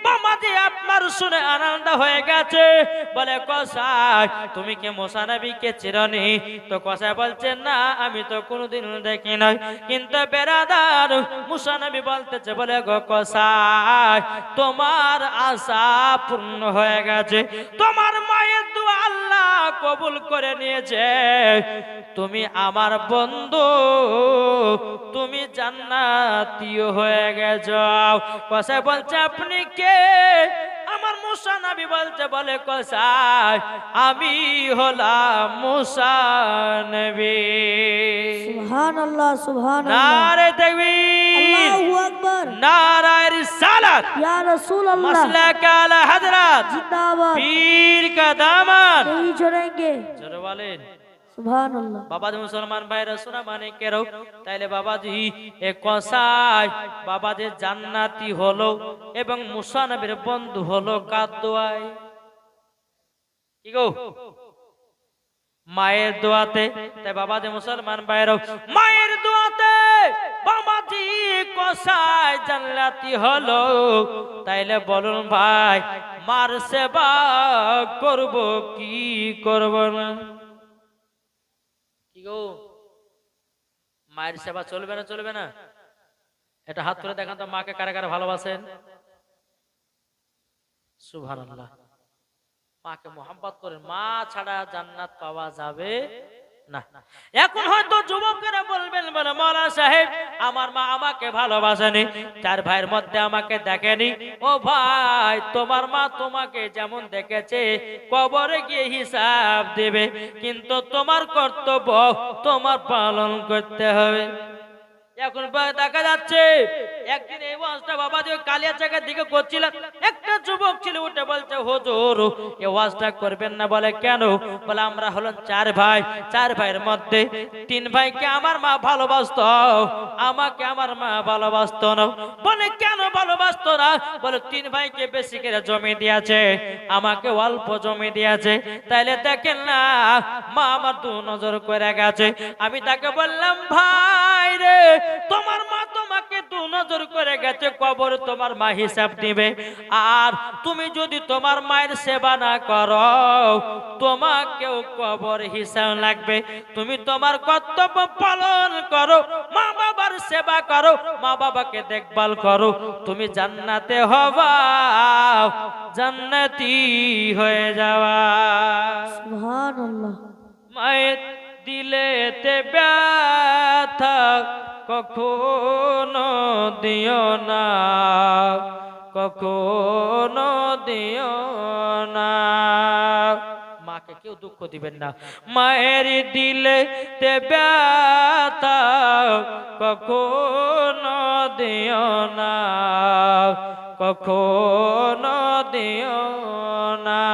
বাবাজি আপনার শুনে আনন্দ হয়ে গেছে। বলে, কসাই তুমি কি মুসা নবীকে চিরনি? তো কসাই বলছে, না, আমি তো কোনোদিন দেখি নাই। কিন্তু বেরাদার, মুসা নবী বলতেছে, বলে গো কসাই, তোমার আশা পূর্ণ হয়ে গেছে, তোমার মায়ের দোয়া আল্লাহ কবুল করে নিয়েছে, তুমি আমার বন্ধু, তুমি জান্নাতীয় হয়ে গেছো। কসাই বলছে, আপনি কে? আমার মুসা নবী বলছে, বলে কসাই, আমি হলাম মুসা নবী। সুবহানাল্লাহ, সুবহানাল্লাহ। নারে তাকবীর, আল্লাহু আকবার, নারে রিসালাত, ইয়া রাসূলুল্লাহ, মাসলাক আলা হযরত, জিন্দাবাদ, পীর কা দামন, नहीं छोड़ेंगे। জোরে বলেন সুবহানাল্লাহ। বাবাজি। মুসলমান ভাইরা শোনা মানে কেরো, তাইলে বাবাজি এ কসাই বাবাজি জান্নাতি হলো এবং মুসা নবীর বন্ধু হলো কার দোয়ায়? কি গো? মায়ের দোয়াতে। তাই বাবাজি মুসলমান ভাইরা, মায়ের দোয়াতে বাবাজি কসাই জান্নাতি হলো। তাইলে বলুন ভাই, মার সেবা করব কি করব না? কি গো, মায়ের সেবা চলবে না? চলবে না? এটা হাত তুলে দেখান তো, মাকে কারা কারা ভালোবাসেন? সুবহানাল্লাহ। মাকে মোহাম্মত করেন, মা ছাড়া জান্নাত পাওয়া যাবে না। এখন হয়তো যুবকেরা বলবেন, বলে মাওলানা সাহেব, আমার মা আমাকে ভালোবাসেনি, চার ভাইয়ের মধ্যে আমাকে দেখেনি। ও ভাই, তোমার মা তোমাকে যেমন দেখেছে কবরে গিয়ে হিসাব দেবে, কিন্তু তোমার কর্তব্য তোমার পালন করতে হবে। এখন দেখা যাচ্ছে, একদিন এই ওয়াজটা বাবাজি কালিয়াচকের দিকে করছিলাম, একটা যুবক ছিল উঠে বলছে, হুজুর এই ওয়াজটা করবেন না। বলে কেন? বলে আমরা হলাম চার ভাই, চার ভাইয়ের মধ্যে তিন ভাইকে আমার মা ভালোবাসতো, আমাকে আমার মা ভালোবাসতো না। বলে কেন ভালোবাসতো না? বলে তিন ভাইকে বেশি করে জমি দিয়েছে, আমাকে অল্প জমি দিয়েছে, তাইলে দেখেন না মা আমার দু নজর করে গেছে। আমি তাকে বললাম, ভাই রে, তোমার মা তোমাকে দু নজর করে গেছে, কবর তোমার মা হিসাব দিবে। আর তুমি যদি তোমার মায়ের সেবা না করো, তোমাকেও কবর হিসাব লাগবে। তুমি তোমার কর্তব্য পালন করো, মা বাবার সেবা করো, মা বাবাকে দেখভাল করো, তুমি জান্নাতে হবা, জান্নাতি হয়ে যাওয়া। সুবহানাল্লাহ। মায়ের দিলেতে ব্যথা কখনো দিও না, কখনো দিও না। মাকে কেউ দুঃখ দিবেন না। মায়ের দিলেতে ব্যথা কখনো দিও না, কখনো দিও না।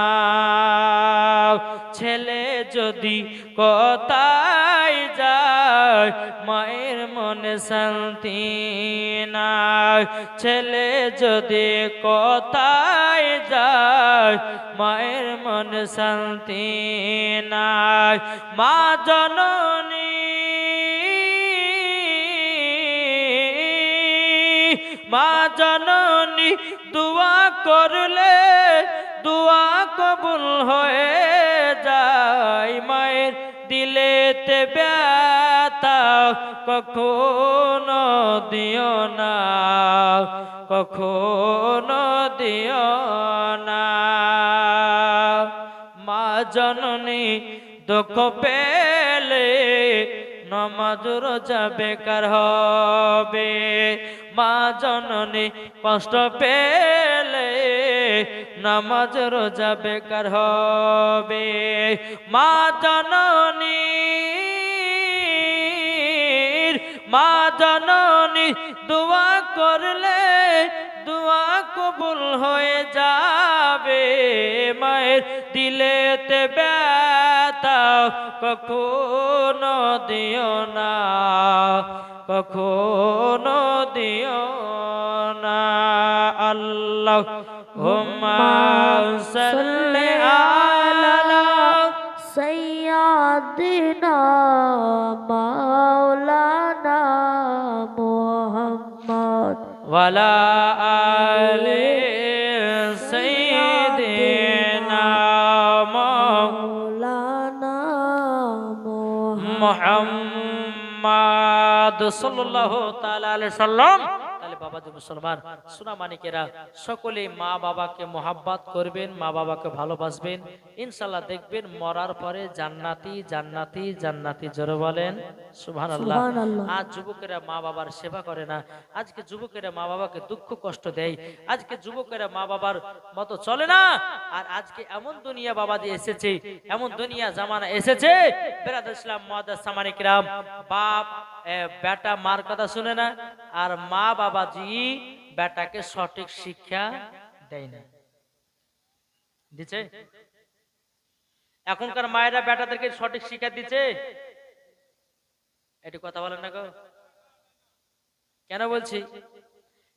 ছেলে যদি কোথায় যায়, মায়ের মনে শান্তি নাই। ছেলে যদি কোথায় যায়, মায়ের মনে শান্তি নাই। মা জননী, মা জননী দুয়া করলে দুয়া কবুল হয়ে যায়। মায়ের দিলেতে ব্যথা কখনো দিও না, কখনো দিও না। মা জননী দুঃখ পেলে নামাজ রোজা বেকার হবে। মা জননী কষ্ট পেলে নামাজ রোজা বেকার হবে। মা জননী, মা জননী দোয়া করলে দোয়া কবুল হয়ে যাবে। মায়ের দিলেতে ব্যথা কখনো দিও না, কখনো দিও না। আল্লাহুম্মা সাল্লি আলা সাইয়্যিদিনা মাওলানা মুহাম্মদ ওয়ালা আলি সাইয়্যিদিনা মাওলানা মুহাম্মদ সাল্লাল্লাহু তাআলা আলাইহি সাল্লাম। তাহলে বাবা যে মুসলমান সোনা মানিকেরা, সকলে মা বাবাকে মোহাব্বত করবেন, মা বাবাকে ভালোবাসবেন, ইনশাআল্লাহ দেখবেন মরার পরে জান্নাতি জান্নাতি জান্নাতি। জোরে বলেন সুবহানাল্লাহ। সুবহানাল্লাহ। আজ যুবকেরা মা বাবার সেবা করে না, আজকে যুবকেরা মা বাবাকে দুঃখ কষ্ট দেয়, আজকে যুবকেরা মা বাবার মতো চলে না। আর আজকে এমন দুনিয়া বাবাজি এসেছে, এমন দুনিয়া জামানা এসেছে, বেরাদর ইসলাম মুআদ্দাস সামানিক রাম, বাপ বেটা মার কথা শুনে না, আর মা বাবাজি বেটাকে সঠিক শিক্ষা দেয় না। দিচ্ছে? এখনকার মায়েরা বেটাদেরকে সঠিক শিক্ষা দিচ্ছে? এটি কথা বলেন না গো। কেন বলছি?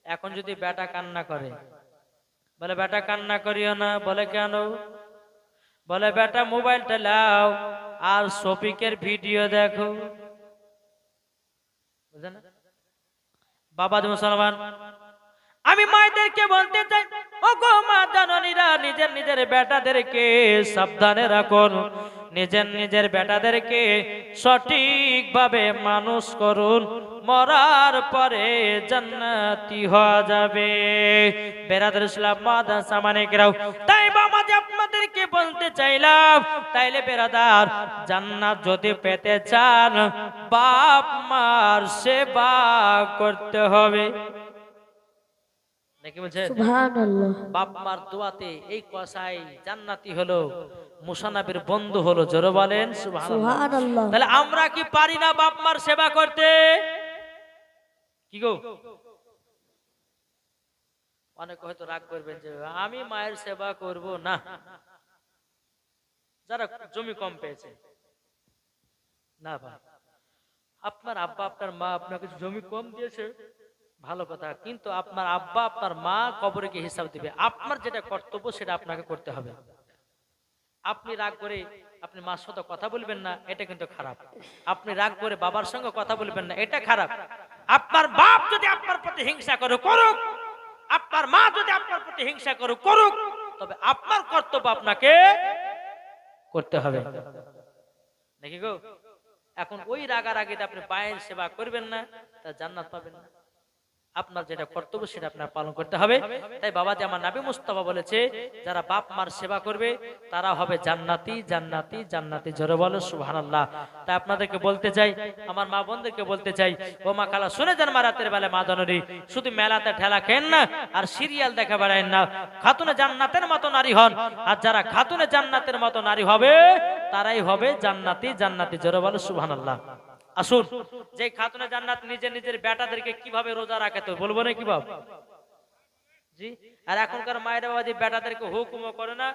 এখন যদি বেটা কান্না করে, বলে বেটা কান্না করিও না, বলে কেন? বলে বেটা মোবাইলটা লাও আর শফিকের ভিডিও দেখো। বুঝলেন? বাবা মুসলমান, আমি মায়েদেরকে বলতে চাই, ও গো মা জননীরা, নিজের নিজের বেটাদেরকে সাবধানে রাখুন, নিজের নিজের বেটাদেরকে সঠিকভাবে মানুষ করুন, মরার পরে জান্নাতি হওয়া যাবে। বেরাদর ইসলাম মুআদ্দাস সামানিকরাও, তাই বাবা যে আপনাদেরকে বলতে চাইলাম, তাইলে বেরাদার জান্নাত যদি পেতে চান, বাপ মার সেবা করতে হবে। নাকি বলছেন? সুবহানাল্লাহ। বাপ মার দোয়াতে এই কসাই জান্নাতি হলো, মুসানবীর বন্ধু হলো। জোরে বলেন সুবহানাল্লাহ। সুবহানাল্লাহ। তাহলে আমরা কি পারি না বাপ মার সেবা করতে? কি গো? অনেক হয়তো রাগ করবেন যে আমি মায়ের সেবা করব না, যারা জমি কম পেয়েছে। না ভাই, আপনার আব্বা আপনার মা আপনাকে জমি কম দিয়েছে, ভালো কথা, কিন্তু আপনার আব্বা আপনার মা কবরে গিয়ে হিসাব দিবে। আপনার যেটা কর্তব্য সেটা আপনাকে করতে হবে। আপনি রাগ করে আপনি মার সাথে কথা বলবেন না, এটা কিন্তু খারাপ। আপনি রাগ করে বাবার সঙ্গে কথা বলবেন না, এটা খারাপ। আপনার বাপ যদি আপনার প্রতি হিংসা করে করুক, আপনার মা যদি আপনার প্রতি হিংসা করে করুক, তবে আপনার কর্তব্য আপনাকে করতে হবে নাকি গো? এখন ওই রাগারাগিতে আপনি পায়ের সেবা করবেন না, তা জান্নাত পাবেন না। আপনার যেটা কর্তব্য সেটা আপনার পালন করতে হবে। তাই বাবাজি আমার নবী মুস্তাফা বলেছে, যারা বাপ মার সেবা করবে তারা হবে জান্নাতি জান্নাতি জান্নাতি। জোরে বলো সুবহানাল্লাহ। তাই আপনাদেরকে বলতে চাই, আমার মা বোনদেরকে বলতে চাই, ও মা খালা শুনে যান, মা রাতের বেলা মা জননী শুধু মেলাতে ঠেলা খেন না আর সিরিয়াল দেখা বেড়ায় না। খাতুনে জান্নাতের মতো নারী হন, আর যারা খাতুনে জান্নাতের মতো নারী হবে তারাই হবে জান্নাতি জান্নাতি। জোরে বলো সুবহানাল্লাহ। আসুন, যে খাতুনে জান্নাত নিজের নিজের বেটাদেরকে কিভাবে রোজা রাখে তো বলবো না কি বাপ জি। আর এখনকার মায়ের বাবা যে বেটাদেরকে হুকুমও করে না,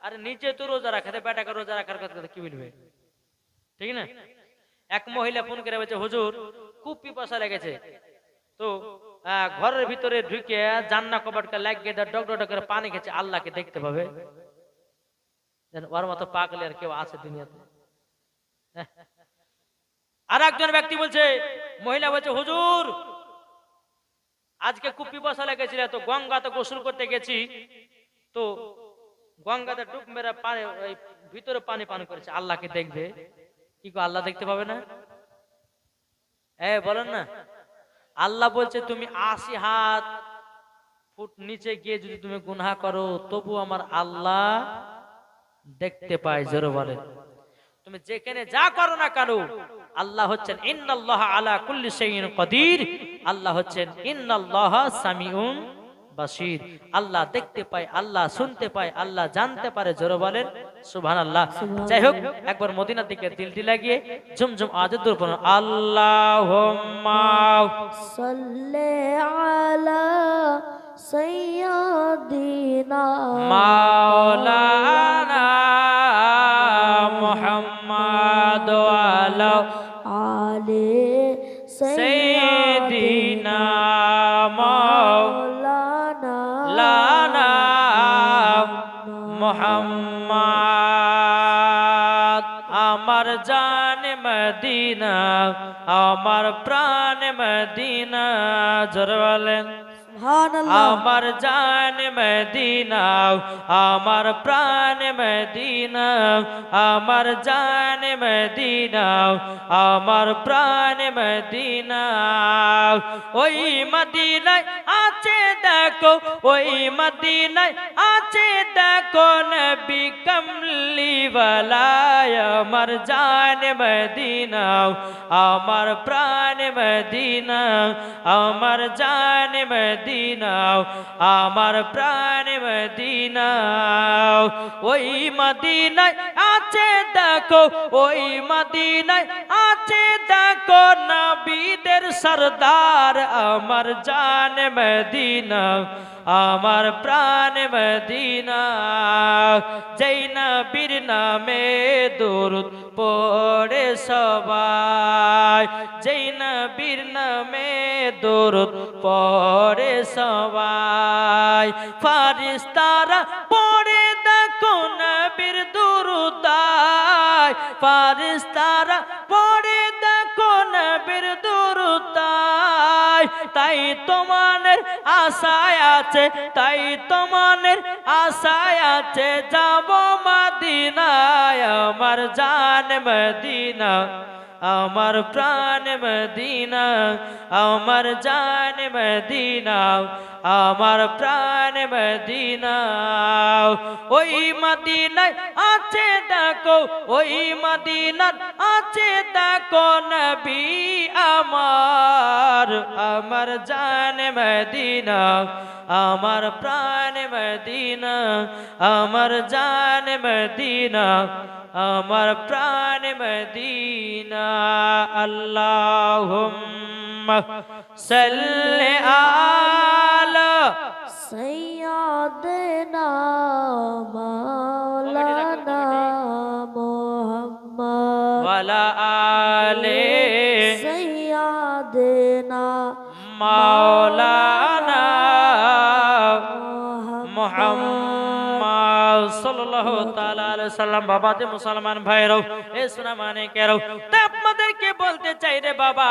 আর নিজে তো রোজা রাখে, বেটাকে রোজা রাখার কথা কি বলবে, ঠিক না? এক মহিলা ফোন করে বলছে, হুজুর খুব পিপাসা লেগেছে, তো ঘরের ভিতরে ঢুকে জান্না কবাটকে লাগিয়ে ডক ডক করে পানি খেছে, আল্লাহকে দেখতে পাবে। ওর মতো পাগল আর কেউ আছে দুনিয়াতে? আর একজন ব্যক্তি বলছে, মহিলা বলছে, হুজুর আজকে খুব পিপাসা লেগেছিল, তো গঙ্গাতে গোসল করতে গেছি, তো গঙ্গাতে ডুব মেরে পানি ভিতরে পানি পান করেছে, আল্লাহকে দেখবে কি গো? আল্লাহ দেখতে পাবে না? বলেন না। আল্লাহ বলছে, তুমি ৮০ হাত ফুট নিচে গিয়ে যদি তুমি গুনাহ করো তবু আমার আল্লাহ দেখতে পায়। জোরে বলে, তুমি যেখানে যা করো না কেন আল্লাহ হচ্ছেন ইন্নাল্লাহা আলা কুল্লি শাইইন কাদির, আল্লাহ হচ্ছেন ইন্নাল্লাহা সামিউন বাসীর। আল্লাহ দেখতে পায়, আল্লাহ শুনতে পায়, আল্লাহ জানতে পারে। জোরে বলেন সুবহানাল্লাহ। যাই হোক, একবার মদিনার দিকে দিলটি লাগিয়ে ঝুমঝুম আওয়াজে দূর করুন, আল্লাহুম্মা সাল্লি আলা সাইয়্যিদিনা মাওলানা মুহাম্মাদ ওয়ালা আলে সাইয়্যিদিনা মাওলানা মুহাম্মাদ। আমার জান মদিনা, আমার প্রাণ মদিনা। জোরে বলেন আমার জান মদিনা, আমার প্রাণ মদিনা, আমার জান মদিনা, আমার প্রাণ মদিনা। ওই মদিনায় আছে দেখো, ওই মদিনায় আছে দেখো নবী কমলিওয়ালা। আমার জান মদিনা, আমার প্রাণ মদিনা, আমার জান মদিনা, আমার প্রাণ মদিনা। ওই মদিনায় আছে দেখো, ওই মদিনায় আছে দেখো নবীদের সরদার। আমার জান মদিনা, আমার প্রাণ মদিনা। যেই নবীর নামে দরুদ পড়ে সবাই, যেই নবীর নামে দরুদ পড়ে সবাই, ফারিস্তারা পড়ে দেখো নবীর দরুদ। ফারিস্তারা পড়ে দেখো নবীর দরুদ। তাই তোমাদের আশায় আছে, তাই তোমাদের আশায় আছে যাব মদিনায়। আমার জান মদিনা, আমার প্রাণ মদিনা, আমার জান মদিনা, আমার প্রাণ মদিনা। ওই মদিনায় আছে দেখো, ওই মদিনার আছে দেখো নবী আমার। আমার জান মদিনা, আমার প্রাণ মদিনা, আমার জান মদিনা, আমার প্রাণ মদিনা। আল্লাহুম্মা সাল্লি আলা সাইয়্যিদিনা মাওলানা মুহাম্মদ ওয়ালা আলে সাইয়্যিদিনা মাওলানা মুহাম্মদ সাল্লাল্লাহু তাআলা আলাইহি সাল্লাম। বাবা যে মুসলমান ভাইরাও, এ সোনা মানে কেরাও, তা আপনাদেরকে বলতে চাই রে বাবা,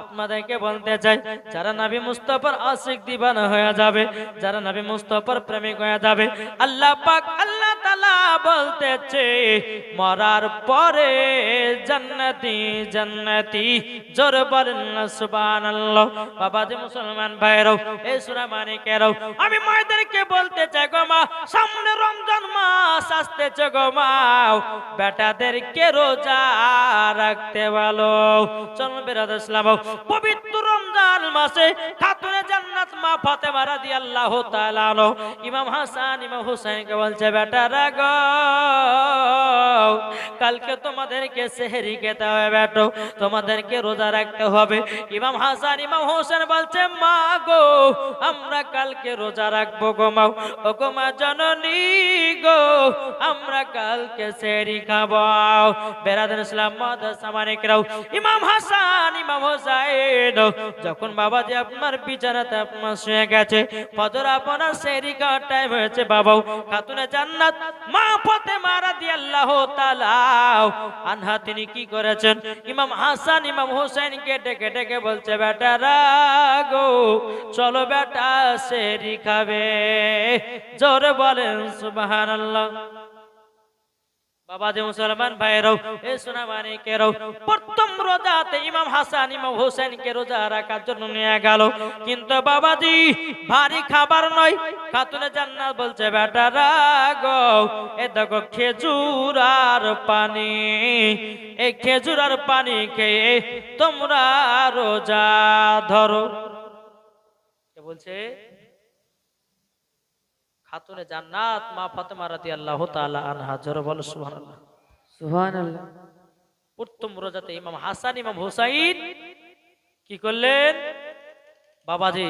আপনাদেরকে বলতে চাই, যারা নবী মুস্তাফার আশিক দিবানা হয়ে যাবে, যারা নবী মুস্তাফার প্রেমিক হয়ে যাবে, আল্লাহ পাক আল্লাহ তাআলা বলতেছে মরার পরে জান্নাতি জান্নাতি, জোর বলেন না সুবহানাল্লাহ। বাবা যে মুসলমান ভাইরাও, এই সূরা মানিকেরাও, আমি মায়েদেরকে বলতে চাই গো মা, সামনে রমজান মাস আসতেছে গো মা, বেটাদেরকে রোজা রাখতে বলো। চলুন বিরাদ ইসলাম, পবিত্র রমজান মাসে খাতুনে জান্নাত মা ফাতেমা রাদিয়াল্লাহু তাআলা আনহা ইমাম হাসান ইমাম হুসাইনকে বলছে বেটারা গো, কালকে তোমাদেরকে সেহরি খেতে হবে বেটো, তোমাদেরকে রোজা রাখতে হবে। ইমাম হাসান ইমাম হোসেন বলছে মা গো, আমরা কালকে রোজা রাখবো গো মা, ও গো মা জননী গো, আমরা কালকে সেহরি খাবো। বেরাদার ইসলাম মাদ্রাসা মানিকরাও, ইমাম হাসান ইমাম হোসেন যখন বাবাজি আপনার বিছানাতে আপনার শুয়ে গেছে, ফজর আপনার সেহরি খাওয়ার টাইম হয়েছে, বাবাও খাতুনে জান্নাত মা ফাতেমা রাদিয়াল্লাহু তাআলা আনহা তিনি কি করেছেন, ইমাম হাসান ইমাম হোসেনকে ডেকে ডেকে বলছে বেটারা গো, চলো বেটা সেহরি খাবে। জোরে বলেন সুবহানাল্লাহ। বাবা যে মুসলমান ভাইরাও, এ সোনা মানিকেরাও, প্রথম রোজাতে ইমাম হাসান ইমাম হোসেনকে রোজা রাখার জন্য নিয়ে গেল, কিন্তু বাবাজি ভারী খাবার নয়, খাতুনে জান্নাত বলছে বেটারা গো, এ দেখো খেজুর আর পানি, এই খেজুর আর পানি খেয়ে তোমরা রোজা ধরো। কে বলছে? খাতুনে জান্নাত মা ফাতেমা রাদিয়াল্লাহু তাআলা আনহা। জোরে বলো সুবহানাল্লাহ। সুবহানাল্লাহ। প্রথম রোজাতে ইমাম হাসান ইমাম হুসাইন কি করলেন? বাবাজি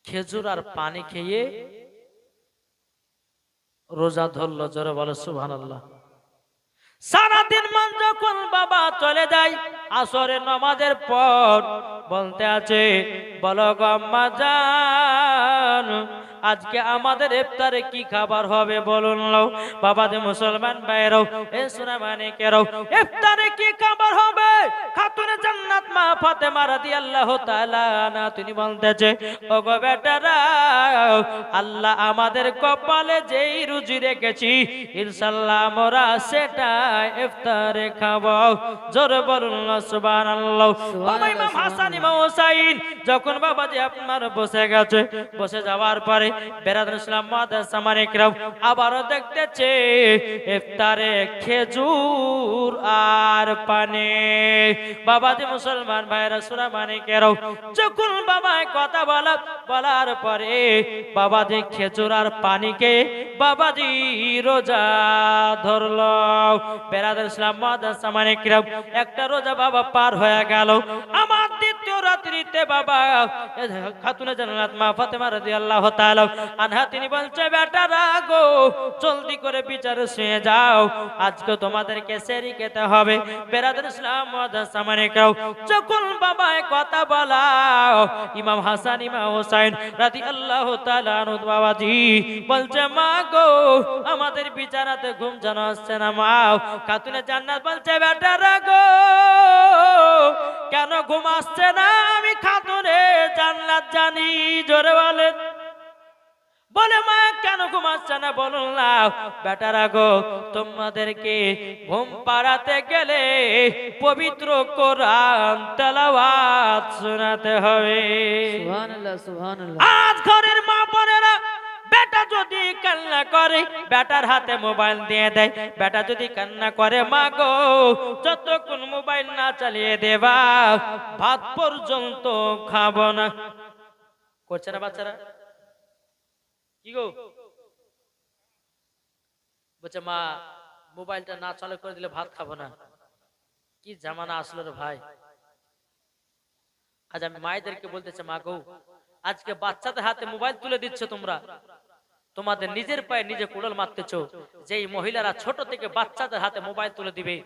খেজুর আর পানি খেয়ে রোজা ধরলো। জোরে বলো সুবহানাল্লাহ। সারাদিন মান যখন বাবা চলে যায়, আসরের নামাজের পর বলতে আছে বলো গো আম্মা জান, আজকে আমাদের ইফতারে কি খাবার হবে বলুন। বাবা যে মুসলমান ভাইরাও, এ সোনা মানিকেরাও, ইফতারে কি খাবার হবে? খাতুনে জান্নাত মা ফাতেমা রাদিয়াল্লাহু তাআলা আনহা তিনি বলতেছে ও গো বেটারা, আল্লাহ আমাদের কপালে যেই রুজি রেখেছি ইনশাআল্লাহ আমরা সেটা ইফতারে খাবো। জোরে বলুন না সুবহানাল্লাহ। বাবা ইমাম হাসান ইমাম হুসাইন যখন বাবাজি আপনার বসে গেছে, বসে যাওয়ার পরে বেরাদার ইসলাম মাদ্রাসা মানিকরাও আবারও দেখতেছে ইফতারে খেজুর আর পানি। বাবাজি মুসলমান ভাইরা সূরা মানিকেরাও যখন বাবা কথা বলার পরে বাবাজি খেজুর আর পানিকে বাবাজি রোজা ধরলো। বেরাদার ইসলাম মাদ্রাসা মানিকরাও একটা রোজা বাবা পার হয়ে গেল। আমার দ্বিতীয় রাত্রিতে বাবা খাতুনে জান্নাত মা ফাতেমা রাদিয়াল্লাহু তাআলা আনহা তিনি বলছে বেটারা গো, জলদি করে বিচারে শুয়ে যাও, আজকে তোমাদেরকে সেহরি খেতে হবে। বেরাদার ইসলাম মাদ্রাসা মানিকরাও যখন বাবা কথা বলা, ইমাম হাসান ইমাম হোসেন রাদিয়াল্লাহু তাআলা আনহু বাবাজি বলছে মা গো, আমাদের বিছানাতে ঘুম যেন আসছে না মা। খাতুনে জান্নাত বলছে বেটারা গো, কেন ঘুম আসছে না? আমি খাতুনে জান্নাত জানি। জোরে বলেন। বলে মা কেন ঘুম আসছে না বলুন না। বেটারা গো, তোমাদেরকে ঘুম পাড়াতে গেলে পবিত্র কোরআন তেলাওয়াত শোনাতে হবে। সুবহানাল্লাহ সুবহানাল্লাহ। আজ ঘরের মা বোনেরা বেটা যদি কান্না করে বেটার হাতে মোবাইল দিয়ে দেয়, বেটা যদি কান্না করে মা গো, যতক্ষণ মোবাইল না চালিয়ে দেবা ভাত পর্যন্ত খাবো না। করছে না বাচ্চারা? কি গো বলছে মা মোবাইলটা না চালু করে দিলে ভাত খাবো না। কি জামানা আসলো রে ভাই। আজ আমি মায়েদেরকে বলতেছে মা গো, আজকে বাচ্চাদের হাতে মোবাইল তুলে দিচ্ছ তোমরা, তোমাদের নিজের পায়ে নিজে কুড়াল মারতেছো। যেই মহিলারা ছোট থেকে বাচ্চাদের হাতে মোবাইল তুলে দিবে,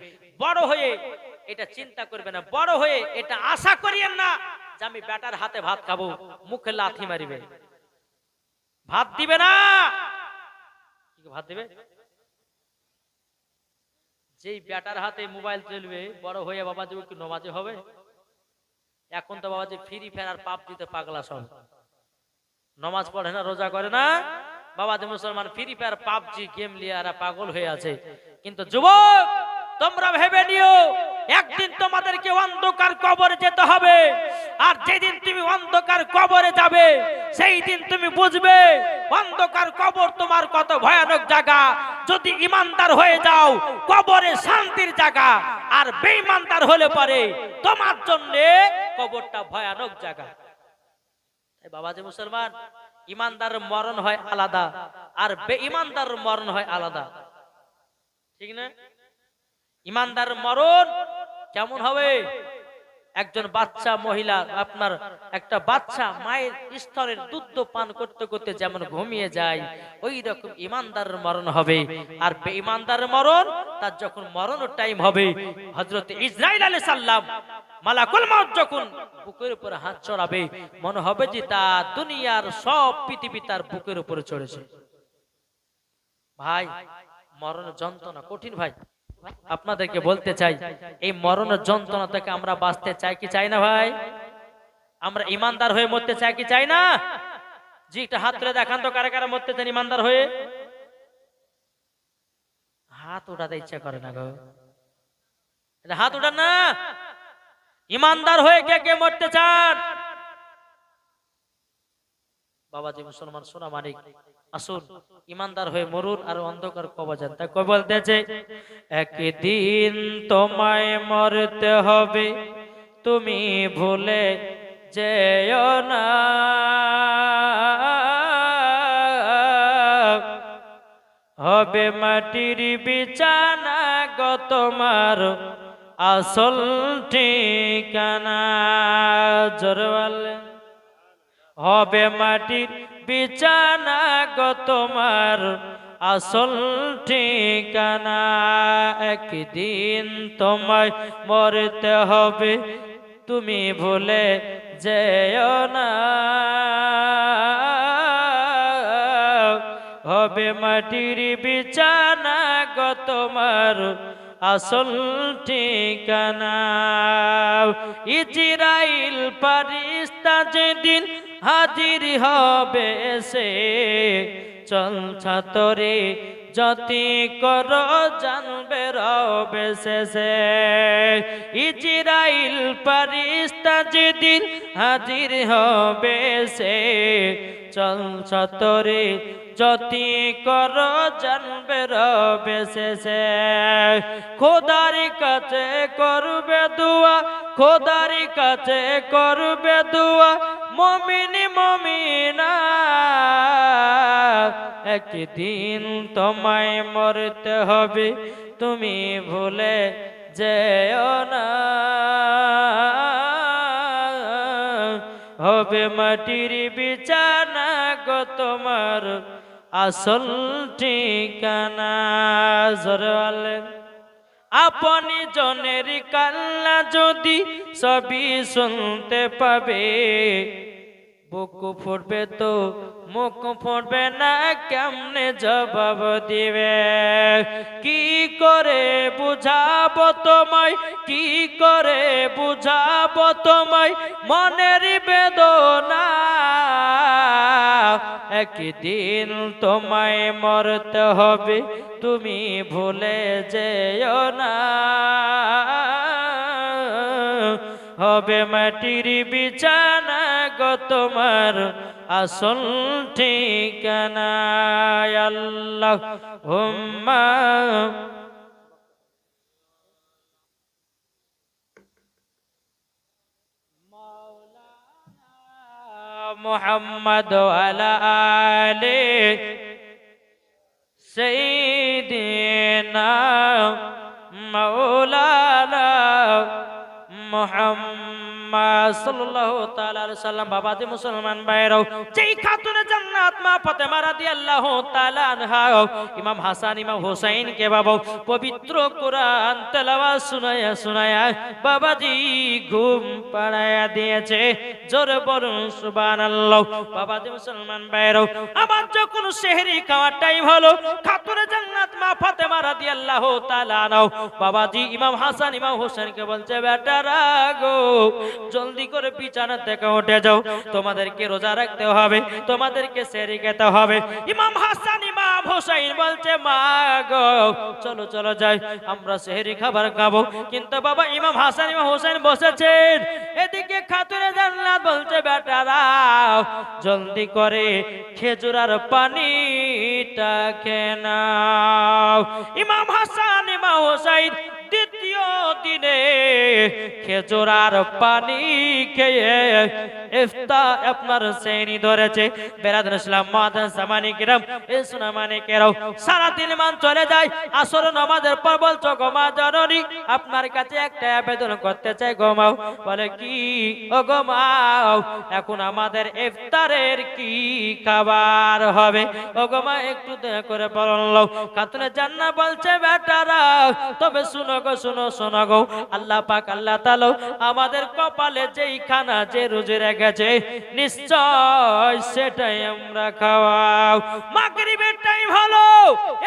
বড় হয়ে এটা চিন্তা করবে না, বড় হয়ে এটা আশা করিয়েন না যে আমি বেটার হাতে ভাত খাবো, মুখে লাথি মারিবে, ভাত দিবে না। কি ভাত দিবে? যেই ব্যাটার হাতে মোবাইল চলবে বড় হয়ে বাবাজি কি নমাজে হবে? এখন তো বাবাজি ফ্রি ফায়ার আর পাবজিতে পাগলা সব, নমাজ পড়ে না, রোজা করে না, বাবাজি মুসলমান ফ্রি ফায়ার পাবজি গেম নিয়ে আর পাগল হয়ে আছে। কিন্তু যুবক তোমরা ভেবে নিও, একদিন তোমাদেরকে অন্ধকার কবরে যেতে হবে, আর যেদিন তুমি অন্ধকার কবরে যাবে সেই দিন তুমি বুঝবে অন্ধকার কবর তোমার কত ভয়ানক জায়গা। যদি ইমানদার হয়ে যাও কবরে শান্তির জায়গা, আর বেঈমানদার হলে পরে তোমার জন্য কবরটা ভয়ানক জায়গা। বাবাজি মুসলমান, ইমানদার মরণ হয় আলাদা, আর বেঈমানদার মরণ হয় আলাদা, ঠিক না? ইমানদার মরণ কেমন হবে? একজন বাচ্চা মহিলা, আপনার একটা বাচ্চা মায়ের স্তরের দুধ পান করতে করতে যেমন ঘুমিয়ে যায়, ওই রকম ইমানদারের মরণ হবে। আর বেঈমানদারের মরণ, তার যখন মরণ টাইম হবে, হযরত ইসরাইল আলাইহিস সালাম মালাকুল মউত যখন বুকের উপর হাত চড়াবে, মনে হবে যে তার দুনিয়ার সব পৃথিবী তার বুকের উপরে চড়েছে। ভাই, মরণ যন্ত্রণা কঠিন ভাই। আপনাদেরকে বলতে চাই, এই মরণের যন্ত্রণা থেকে আমরা বাঁচতে চাই কি চাই না ভাই? আমরা ইমানদার হয়ে মরতে চাই কি চাই না? জি, একটা হাত তুলে দেখান তো, কারা কারা মরতে চান ইমানদার হয়ে? হাত উঠাতে ইচ্ছা করে না গো, হাত উঠান না। ইমানদার হয়ে কে কে মরতে চান? বাবাজি মুসলমান সোনা মানিক, আসুন ইমানদার হয়ে মরুন আর অন্ধকার কবর যান। তাই কই বলতেছে, একদিন তোমায় মরতে হবে, তুমি ভুলে যেও না, হবে মাটির বিছানা গো তোমার আসল ঠিকানা। জোরে বলেন, হবে মাটির বিছানা গো তোমার আসল ঠিকানা। একদিন তোমায় মরতে হবে, তুমি ভুলে যেও না, হবে মাটির বিছানা গো তোমার আসল ঠিকানা। ইজরাইল ফারিস্তা যেদিন হাজির হবে সে, চল ছাতরে যতি কর জানবে রবে শেষে। ইজরাইল ফারিস্তা যেদিন হাজির হবে সে, চল ছাতরে যতি কর জানবে রবে শেষে। খোদার কাছে করবে দোয়া, খোদার কাছে করবে দোয়া মুমিন মুমিনা। একদিন তোমায় মরতে হবে, তুমি ভুলে যেও না, হবে মাটির বিছানা গো তোমার আসল ঠিকানা। জোরে বলেন, আপনি জনের কান্না যদি সবই শুনতে পাবে, বুক ফুটবে তো মুখ ফুটবে না, কেমনে জবাব দিবে? কি করে বুঝাবো তোমায়, কি করে বুঝাবো তোমায় মনের বেদনা? একদিন তোমায় মরতে হবে, তুমি ভুলে যেও না, হবে মাটির বিছানা গো তোমার আসল ঠিকানা। আল্লাহুম্মা মুহাম্মদ ওয়া আলি সাইয়্যিদিনা মাওলানা মুহাম্মদ সাল্লাল্লাহু তাআলা আলাইহি সাল্লাম বাবাজি মুসলমান ভাইরাও যেই খাতুনে জান্নাত মা ফাতেমা রাদিয়াল্লাহু তাআলা আনহা ইমাম হাসান ইমাম হুসাইন কে বাবা পবিত্র কোরআন তেলাওয়াত শুনায়া শুনায়া বাবাজি ঘুম পাড়ায়া দিয়েছে জোরে বলুন সুবহানাল্লাহ বাবাজি মুসলমান ভাইরাও আমার যখন সেহরি খাওয়ার টাইম হলো খাতুনে জান্নাত মা ফাতেমা রাদিয়াল্লাহু তাআলা আনহা বাবাজি ইমাম হাসান ইমাম হুসাইনকে বলছে বেটারা গো জলদি করে বিছানা থেকে উঠে যাও তোমাদেরকে রোজা রাখতে হবে তোমাদেরকে সেহরি খেতে হবে ইমাম হাসান ইমাম হুসাইন বলছে মা গো চলো চলো যাই আমরা সেহরি খাবার খাবো কিন্তু বাবা ইমাম হাসান ইমাম হুসাইন বসেছেন এদিকে খাতুনে জান্নাত বলছে বেটারা জলদি করে খেজুর আর পানিটা খেয়ে নাও ইমাম হাসান ইমাম হুসাইন দ্বিতীয় দিনে খেজুর আর পানি খেয়ে ইফতার আপনার শ্রেণী ধরেছে বেরাদুল ইসলাম মাদান সামানি কিরাম এই সুনামানি কেরাও সারা দিন মান চলে যায় আসর নামাজের পর বলছো গো মা জননী আপনার কাছে একটা আবেদন করতে চাই গো মাও বলে কি ও গো মাও এখন আমাদের ইফতারের কি খাবার হবে ও গো মা একটু দয়া করে বলুন খাতুনে জান্নাত বলছে বেটারা তবে শুনো গো শুনো শোনো গো আল্লাহ পাক আল্লাহ তাআলা আমাদের কপালে যেই খানা যে রুজি রেখেছে নিশ্চয় সেটাই আমরা খাওয়াও মাগরিবের টাইম হলো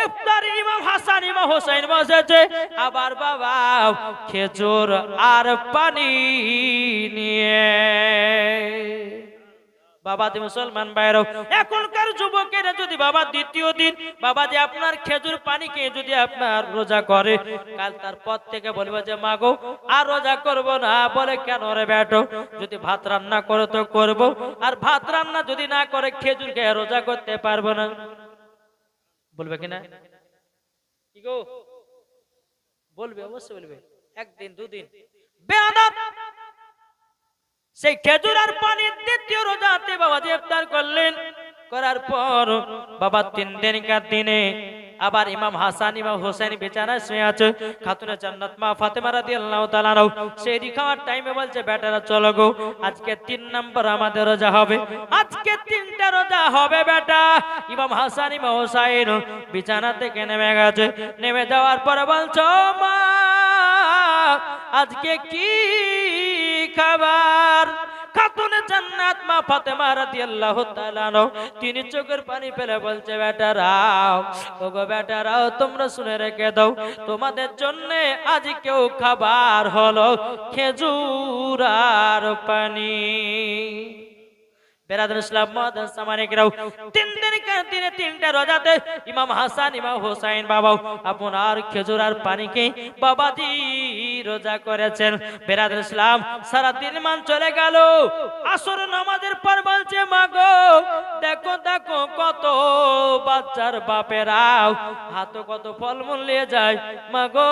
ইফতার ইমাম হাসান ইমাম হুসাইন বসেছে আবার বাবা খেজুর আর পানি নিয়ে বাবাজি মুসলমান ভাইরা এখনকার যুবকেরা যদি বাবা দ্বিতীয় দিন বাবা যে আপনার খেজুর পানি খেয়ে যদি আপনার রোজা করে কাল তার পর থেকে বলবে যে মা গো আর রোজা করব না বলে কেন রে বেটো যদি ভাত রান্না করে তো করব আর ভাত রান্না যদি না করে খেজুর খেয়ে রোজা করতে পারবো না বলবে কিনা কি গো বলবে অবশ্যই বলবে একদিন দুদিন বেয়াদব সেই খেজুর আর পানির দ্বিতীয় রোজাতে বাবাজি ইফতার করলেন করার পর বাবা 3 দিনকার দিনে আবার ইমাম হাসান ইমাম হুসাইন বিছানায় শুয়ে আছে খাতুনে জান্নাত মা ফাতেমা রাদিয়াল্লাহু তাআলা সেই খাওয়ার টাইমে বলছে বেটারা চলো গো আজকে 3 নম্বর আমাদের রোজা হবে আজকে 3টা রোজা হবে বেটা ইমাম হাসান ইমাম হুসাইন বিছানা থেকে নেমে গেছে নেমে যাওয়ার পরে বলছো মা আজকে কি খাবার খাতুনে জান্নাত মা ফাতেমা রাদিয়াল্লাহু তাআলা তিনি চোখের পানি ফেলে বলছে বেটারাও ওগো বেটারাও তোমরা শুনে রেখে দাও তোমাদের জন্য আজ কেউ খাবার হলো খেজুর আর পানি বেরাদুল ইসলাম মাদান সামানি কিরাও 3 দিনকার দিনে 3টা রোজাতে ইমাম হাসান ইমাম হুসাইন বাবা আপনার খেজুর আর পানিকে বাবাজি রোজা করেছেন বেরাদুল ইসলাম সারা দিন মান চলে গেল আসর নামাজের পর বলছে মা গো দেখো দেখো কত বাচ্চার বাপেরাও হাতে কত ফলমূল নিয়ে যায় মা গো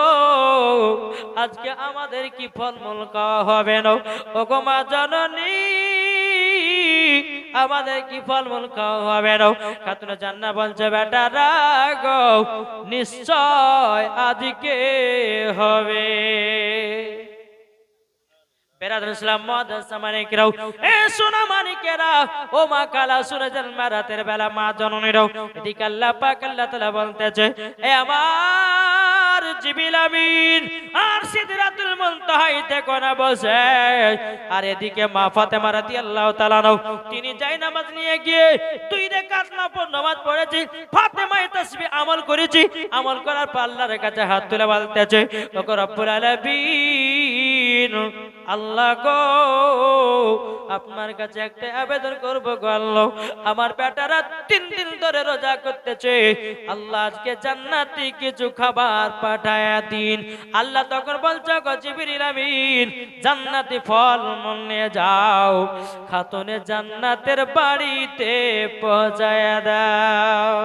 আজকে আমাদের কি ফলমূল খাওয়া হবে না ওগো মা জননী আমাদের কি ফলমূল খাওয়া হবে না খাতুনে জান্নাত বলছে বেটারা গো নিশ্চয় আজকে হবে বেরাদুল ইসলাম মাদান সামানি কিরাও এ সোনা মানিকেরা ও মা কালা শুনে জন্ম রাতের বেলা মা জননীরাও এদিকে আল্লাহ পাক আল্লাহ তাআলা বলতেছে এ আমার জিবরিল আমিন আর সিদরাতুল মুনতাহাইতে কোনা বসে আর এদিকে মা ফাতেমা রাদিয়াল্লাহু তাআলা তিনি যাই নামাজ নিয়ে গিয়ে 2 রাকাত নফল নামাজ পড়েছি ফাতেমায়ে তাসবিহ আমল করেছি আমল করার পর আল্লাহর কাছে হাত তুলে বলতেছে ওগো রব্বুল আলামিন আল্লাহ গো আপনার কাছে একটা আবেদন করব গো আল্লাহ আমার বেটারা 3 দিন ধরে রোজা করতেছে আল্লাহ আজকে জান্নাতি কিছু খাবার পাঠায়া দিন আল্লাহ তখন বলছে গো জিবরিল আমিন জান্নাতি ফল নিয়ে যাও খাতুনে জান্নাতের বাড়িতে পৌঁছায়া দাও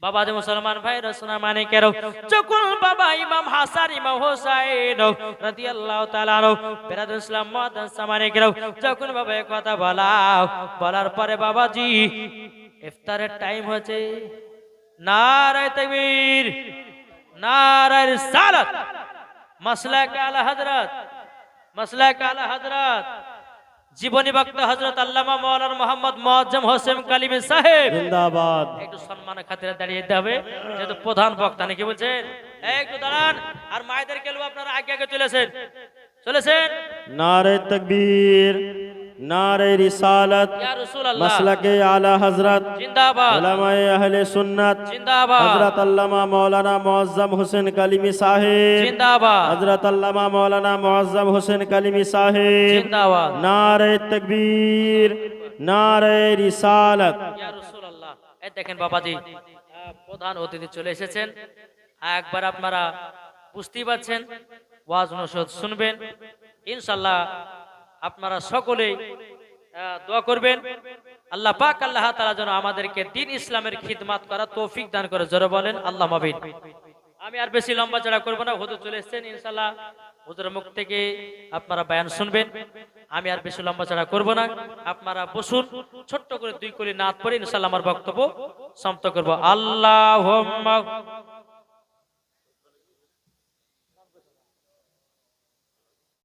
বাবা যে মুসলমান ভাই রসুনা মানে কেরো যখন বাবা ইমাম হাসান ইমাম হুসাইন রাদিয়াল্লাহু তাআলা বেরাদুল ইসলাম মাদান সামানি কেরো যখন বাবা এই কথা বলার পরে বাবাজি ইফতারের টাইম হচ্ছে নারায়ে তাকবীর নারায়ে রিসালাত মাসলাক আলা হযরত মাসলাক আলা হযরত জীবনী বক্তা হযরত আল্লামা মাওলানা মোহাম্মদ মুআজ্জম হোসেন কালিমি সাহেব জিন্দাবাদ। একটু সম্মানের খাতিরে দাঁড়িয়ে যেতে হবে, যেহেতু প্রধান বক্তা নাকি বলছেন। একটু দাঁড়ান, আর মায়েদের কেলু আপনারা আগে আগে চলেছেন। नारे तकबीर, नारे रिसालत, ইয়া রাসূলুল্লাহ मसलके आला हजरत, जिंदाबाद उलमाए अहले सुन्नत, जिंदाबाद हजरत अल्लामा मौलाना मुअज्जम हुसैन कलीमी साहिब, जिंदाबाद हजरत अल्लामा मौलाना मुअज्जम हुसैन कलीमी साहिब, जिंदाबाद नारे तकबीर, नारे रिसालत। ইয়া রাসূলুল্লাহ। এই দেখেন বাবাজি, প্রধান অতিথি চলে এসেছেন। একবার আপনারা বুঝতেই পারছেন, ওয়াজ নসিহত শুনবেন ইনশাআল্লাহ। আপনারা সকলেই দোয়া করবেন, আল্লাহ পাক আল্লাহ তাআলা যেন আমাদেরকে দ্বীন ইসলামের খিদমত করার তৌফিক দান করে। জোরে বলেন আল্লাহুম্মা আমিন। আমি আর বেশি লম্বা চড়া করব না, হুজুর চলে এসেছেন ইনশাআল্লাহ। হুজুরের মুখ থেকে আপনারা বয়ান শুনবেন। আমি আর বেশি লম্বা চড়া করব না, আপনারা বসুন, ছোট্ট করে দুই কলি নাত পড়ে ইনশাআল্লাহ আমার বক্তব্য সমাপ্ত করব। আল্লাহুম্মা